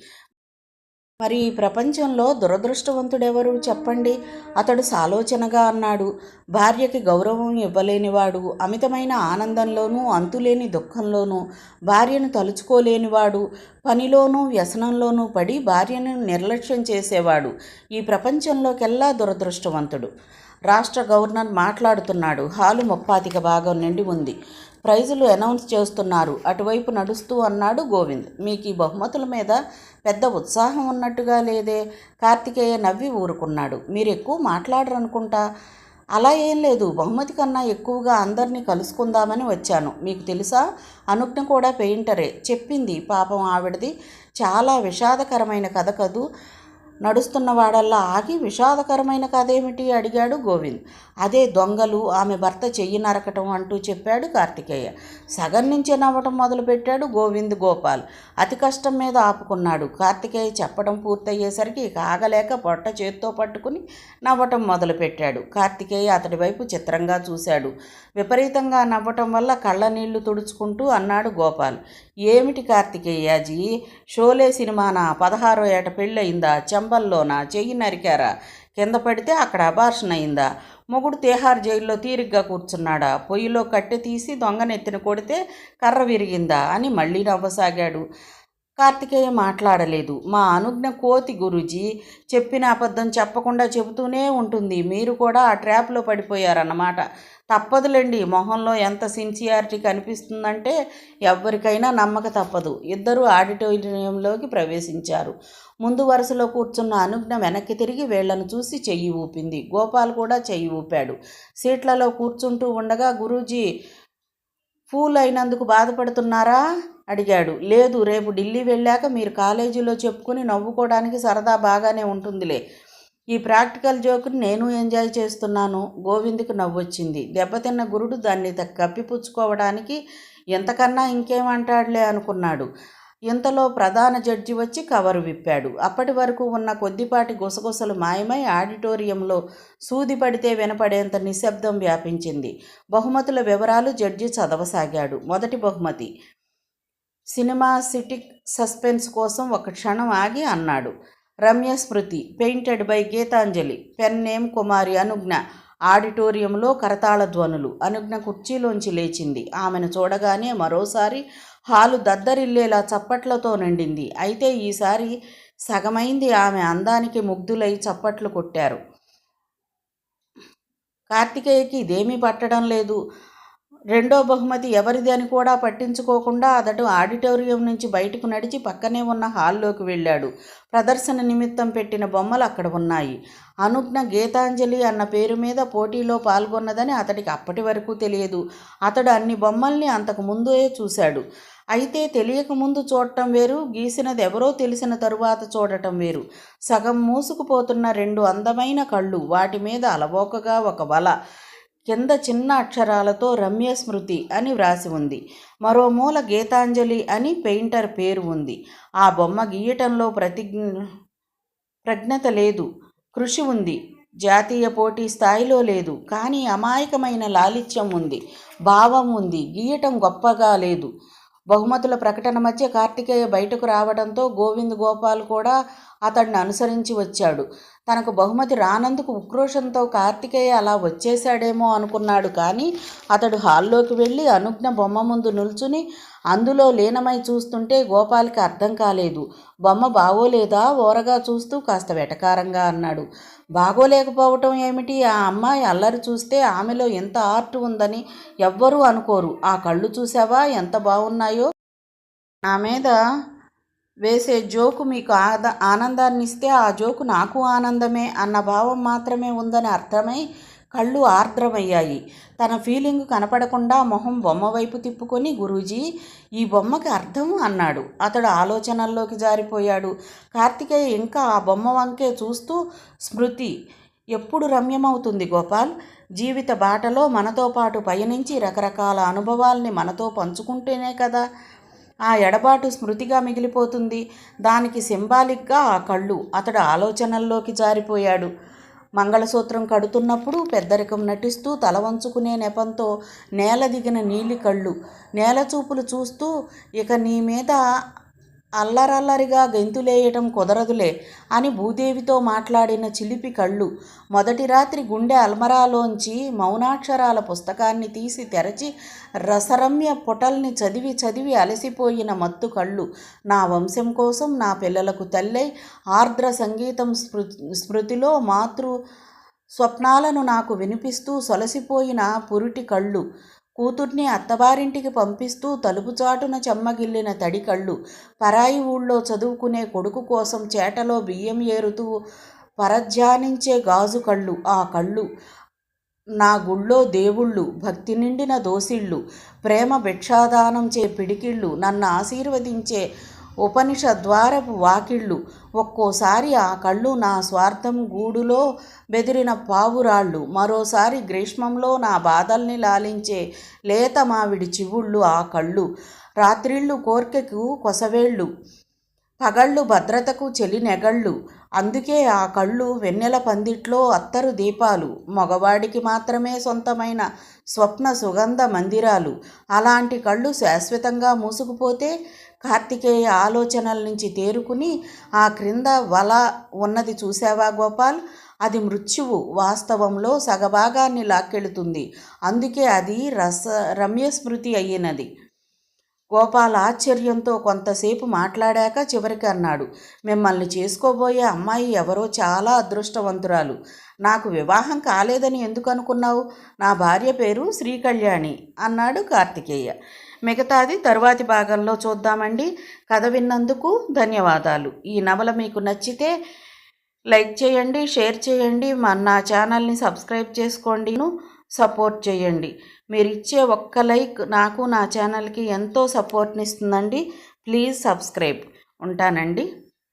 మరి ఈ ప్రపంచంలో దురదృష్టవంతుడెవరు చెప్పండి? అతడు సాలోచనగా అన్నాడు. భార్యకి గౌరవం ఇవ్వలేనివాడు, అమితమైన ఆనందంలోనూ అంతులేని దుఃఖంలోనూ భార్యను తలుచుకోలేనివాడు, పనిలోనూ వ్యసనంలోనూ పడి భార్యను నిర్లక్ష్యం చేసేవాడు ఈ ప్రపంచంలోకెల్లా దురదృష్టవంతుడు. రాష్ట్ర గవర్నర్ మాట్లాడుతున్నాడు. హాలు ముప్పాతిక భాగం నిండి ఉంది. ప్రైజులు అనౌన్స్ చేస్తున్నారు. అటువైపు నడుస్తూ అన్నాడు గోవింద్. మీకు ఈ బహుమతుల మీద పెద్ద ఉత్సాహం ఉన్నట్టుగా లేదే? కార్తికేయ నవ్వి ఊరుకున్నాడు. మీరు ఎక్కువ మాట్లాడరనుకుంటా. అలా ఏం లేదు, బహుమతి కన్నా ఎక్కువగా అందరినీ కలుసుకుందామని వచ్చాను. మీకు తెలుసా, అనుజ్ఞ కూడా పెయింటరే. చెప్పింది. పాపం ఆవిడది చాలా విషాదకరమైన కథ కదూ. నడుస్తున్నవాడల్లా ఆగి, విషాదకరమైన కథేమిటి అడిగాడు గోవింద్. అదే దొంగలు, ఆమె భర్త చెయ్యి నరకటం అంటూ చెప్పాడు కార్తికేయ. సగం నుంచే నవ్వటం మొదలుపెట్టాడు గోవింద్ గోపాల్. అతి కష్టం మీద ఆపుకున్నాడు. కార్తికేయ చెప్పడం పూర్తయ్యేసరికి ఇక ఆగలేక పొట్ట చేత్తో పట్టుకుని నవ్వటం మొదలుపెట్టాడు. కార్తికేయ అతడి వైపు చిత్రంగా చూశాడు. విపరీతంగా నవ్వటం వల్ల కళ్ళ నీళ్లు తుడుచుకుంటూ అన్నాడు గోపాల్. ఏమిటి కార్తికేయాజీ, షోలే సినిమానా? 16వ ఏట పెళ్ళయిందా? చెంబల్లోనా? చెయ్యి నరికారా? కింద పడితే అక్కడ అబార్షన్ అయిందా? మొగుడు తిహార్ జైల్లో తీరిగ్గా కూర్చున్నాడా? పొయ్యిలో కట్టె తీసి దొంగనెత్తిన కొడితే కర్ర విరిగిందా అని మళ్ళీ నవ్వసాగాడు. కార్తికేయ మాట్లాడలేదు. మా అనుజ్ఞ కోతి గురూజీ, చెప్పిన అబద్ధం చెప్పకుండా చెబుతూనే ఉంటుంది. మీరు కూడా ఆ ట్రాప్లో పడిపోయారన్నమాట. తప్పదులేండి. మొహంలో ఎంత సిన్సియారిటీ కనిపిస్తుందంటే ఎవ్వరికైనా నమ్మక తప్పదు. ఇద్దరూ ఆడిటోరియంలోకి ప్రవేశించారు. ముందు వరుసలో కూర్చున్న అనుజ్ఞ వెనక్కి తిరిగి వీళ్లను చూసి చెయ్యి ఊపింది. గోపాల్ కూడా చెయ్యి ఊపాడు. సీట్లలో కూర్చుంటూ ఉండగా, గురూజీ ఫూల్ అయినందుకు బాధపడుతున్నారా అడిగాడు. లేదు, రేపు ఢిల్లీ వెళ్ళాక మీరు కాలేజీలో చెప్పుకుని నవ్వుకోవడానికి సరదా బాగానే ఉంటుందిలే. ఈ ప్రాక్టికల్ జోకుని నేను ఎంజాయ్ చేస్తున్నాను. గోవింద్కు నవ్వొచ్చింది. దెబ్బతిన్న గురుడు దాన్ని కప్పిపుచ్చుకోవడానికి ఎంతకన్నా ఇంకేమంటాడులే అనుకున్నాడు. ఇంతలో ప్రధాన జడ్జి వచ్చి కవరు విప్పాడు. అప్పటి వరకు ఉన్న కొద్దిపాటి గుసగుసలు మాయమై ఆడిటోరియంలో సూది పడితే వినపడేంత నిశ్శబ్దం వ్యాపించింది. బహుమతుల వివరాలు జడ్జి చదవసాగాడు. మొదటి బహుమతి. సినిమాసిటిక్ సస్పెన్స్ కోసం ఒక క్షణం ఆగి అన్నాడు. Ramyasmruti painted by Geetanjali. Pen name Kumari Anugna. ఆడిటోరియంలో కరతాళ ధ్వనులు. అనుజ్ఞ కుర్చీలోంచి లేచింది. ఆమెను చూడగానే మరోసారి హాలు దద్దరిల్లేలా చప్పట్లతో నిండింది. అయితే ఈసారి సగమైంది ఆమె అందానికి ముగ్ధులై చప్పట్లు కొట్టారు. కార్తికేయకి ఇదేమీ పట్టడం లేదు. రెండో బహుమతి ఎవరిది అని కూడా పట్టించుకోకుండా అతడు ఆడిటోరియం నుంచి బయటకు నడిచి పక్కనే ఉన్న హాల్లోకి వెళ్ళాడు. ప్రదర్శన నిమిత్తం పెట్టిన బొమ్మలు అక్కడ ఉన్నాయి. అనుజ్ఞ గీతాంజలి అన్న పేరు మీద పోటీలో పాల్గొన్నదని అతడికి అప్పటి వరకు తెలియదు. అతడు అన్ని బొమ్మల్ని అంతకు ముందే చూశాడు. అయితే తెలియకముందు చూడటం వేరు, గీసినది ఎవరో తెలిసిన తరువాత చూడటం వేరు. సగం మూసుకుపోతున్న రెండు అందమైన కళ్ళు, వాటి మీద అలవోకగా ఒక వల, కింద చిన్న అక్షరాలతో రమ్యస్మృతి అని వ్రాసి ఉంది. మరో మూల గీతాంజలి అని పెయింటర్ పేరు ఉంది. ఆ బొమ్మ గీయటంలో ప్రజ్ఞత లేదు, కృషి ఉంది. జాతీయ పోటీ స్థాయిలో లేదు, కానీ అమాయకమైన లాలిత్యం ఉంది, భావం ఉంది. గీయటం గొప్పగా లేదు. బహుమతుల ప్రకటన మధ్య కార్తికేయ బయటకు రావడంతో గోవింద్ గోపాల్ కూడా అతడిని అనుసరించి వచ్చాడు. తనకు బహుమతి రానందుకు ఉక్రోషంతో కార్తికేయ అలా వచ్చేశాడేమో అనుకున్నాడు. కానీ అతడు హాల్లోకి వెళ్ళి అనుజ్ఞ బొమ్మ ముందు నిల్చుని అందులో లీనమై చూస్తుంటే గోపాల్కి అర్థం కాలేదు. బొమ్మ బాగోలేదా? ఓరగా చూస్తూ కాస్త వెటకారంగా అన్నాడు. బాగోలేకపోవటం ఏమిటి? ఆ అమ్మాయి అల్లరి చూస్తే ఆమెలో ఎంత ఆర్ట్ ఉందని ఎవ్వరూ అనుకోరు. ఆ కళ్ళు చూసావా ఎంత బాగున్నాయో? నా మీద వేసే జోకు మీకు ఆనందాన్ని ఇస్తే ఆ జోకు నాకు ఆనందమే అన్న భావం మాత్రమే ఉందని అర్థమై కళ్ళు ఆర్ద్రమయ్యాయి. తన ఫీలింగ్ కనపడకుండా మొహం బొమ్మ వైపు తిప్పుకొని, గురూజీ, ఈ బొమ్మకి అర్థం అన్నాడు. అతడు ఆలోచనల్లోకి జారిపోయాడు. కార్తికేయ ఇంకా ఆ బొమ్మ వంకే చూస్తూ, స్మృతి ఎప్పుడు రమ్యమవుతుంది గోపాల్? జీవిత బాటలో మనతో పాటు పయనించి రకరకాల అనుభవాల్ని మనతో పంచుకుంటేనే కదా ఆ ఎడబాటు స్మృతిగా మిగిలిపోతుంది. దానికి సింబాలిక్గా ఆ కళ్ళు. అతడు ఆలోచనల్లోకి జారిపోయాడు. మంగళసూత్రం కడుతున్నప్పుడు పెద్దరికం నటిస్తూ తల వంచుకునే నెపంతో నేల దిగిన నీలి కళ్ళు. నేల చూపులు చూస్తూ, ఇక నీ మీద అల్లరల్లరిగా గెంతులేయటం కుదరదులే అని భూదేవితో మాట్లాడిన చిలిపి కళ్ళు. మొదటి రాత్రి గుండె అల్మరాలోంచి మౌనాక్షరాల పుస్తకాన్ని తీసి తెరచి రసరమ్య పుటల్ని చదివి చదివి అలసిపోయిన మత్తు కళ్ళు. నా వంశం కోసం, నా పిల్లలకు తల్లై ఆర్ద్ర సంగీతం స్మృతిలో మాతృ స్వప్నాలను నాకు వినిపిస్తూ సొలసిపోయిన పురిటి కళ్ళు. కూతుర్ని అత్తవారింటికి పంపిస్తూ తలుపు చాటున చెమ్మగిల్లిన తడి కళ్ళు. పరాయి ఊళ్ళో చదువుకునే కొడుకు కోసం చేటలో బియ్యం ఏరుతూ పరధ్యానించే గాజు కళ్ళు. ఆ కళ్ళు నా గుళ్ళో దేవుళ్ళు, భక్తి నిండిన దోసిళ్ళు, ప్రేమ భిక్షాదానం చే పిడికిళ్ళు, నన్ను ఆశీర్వదించే ఉపనిషద్వారపు వాకిళ్ళు. ఒక్కోసారి ఆ కళ్ళు నా స్వార్థం గూడులో బెదిరిన పావురాళ్ళు, మరోసారి గ్రీష్మంలో నా బాధల్ని లాలించే లేత మావిడి చివుళ్ళు ఆ కళ్ళు. రాత్రిళ్ళు కోర్కెకు కొసవేళ్ళు, పగళ్ళు భద్రతకు చెలి నెగళ్ళు. అందుకే ఆ కళ్ళు వెన్నెల పందిట్లో అత్తరు దీపాలు, మగవాడికి మాత్రమే సొంతమైన స్వప్న సుగంధ మందిరాలు. అలాంటి కళ్ళు శాశ్వతంగా మూసుకుపోతే? కార్తికేయ ఆలోచనల నుంచి తేరుకుని, ఆ క్రింద వల ఉన్నది చూసావా గోపాల్? అది మృత్యువు వాస్తవంలో సగభాగాన్ని లాక్కెళుతుంది. అందుకే అది రమ్యస్మృతి అయ్యినది. గోపాల్ ఆశ్చర్యంతో కొంతసేపు మాట్లాడాక చివరికి అన్నాడు, మిమ్మల్ని చేసుకోబోయే అమ్మాయి ఎవరో చాలా అదృష్టవంతురాలు. నాకు వివాహం కాలేదని ఎందుకు అనుకున్నావు? నా భార్య పేరు శ్రీకళ్యాణి అన్నాడు కార్తికేయ. మిగతాది తరువాతి భాగంలో చూద్దామండి. కథ విన్నందుకు ధన్యవాదాలు. ఈ నవల మీకు నచ్చితే లైక్ చేయండి, షేర్ చేయండి, నా ఛానల్ని సబ్స్క్రైబ్ చేసుకోండి, సపోర్ట్ చేయండి. మీరు ఇచ్చే ఒక్క లైక్ నాకు, నా ఛానల్కి ఎంతో సపోర్ట్ని ఇస్తుందండి. Please subscribe. ఉంటానండి.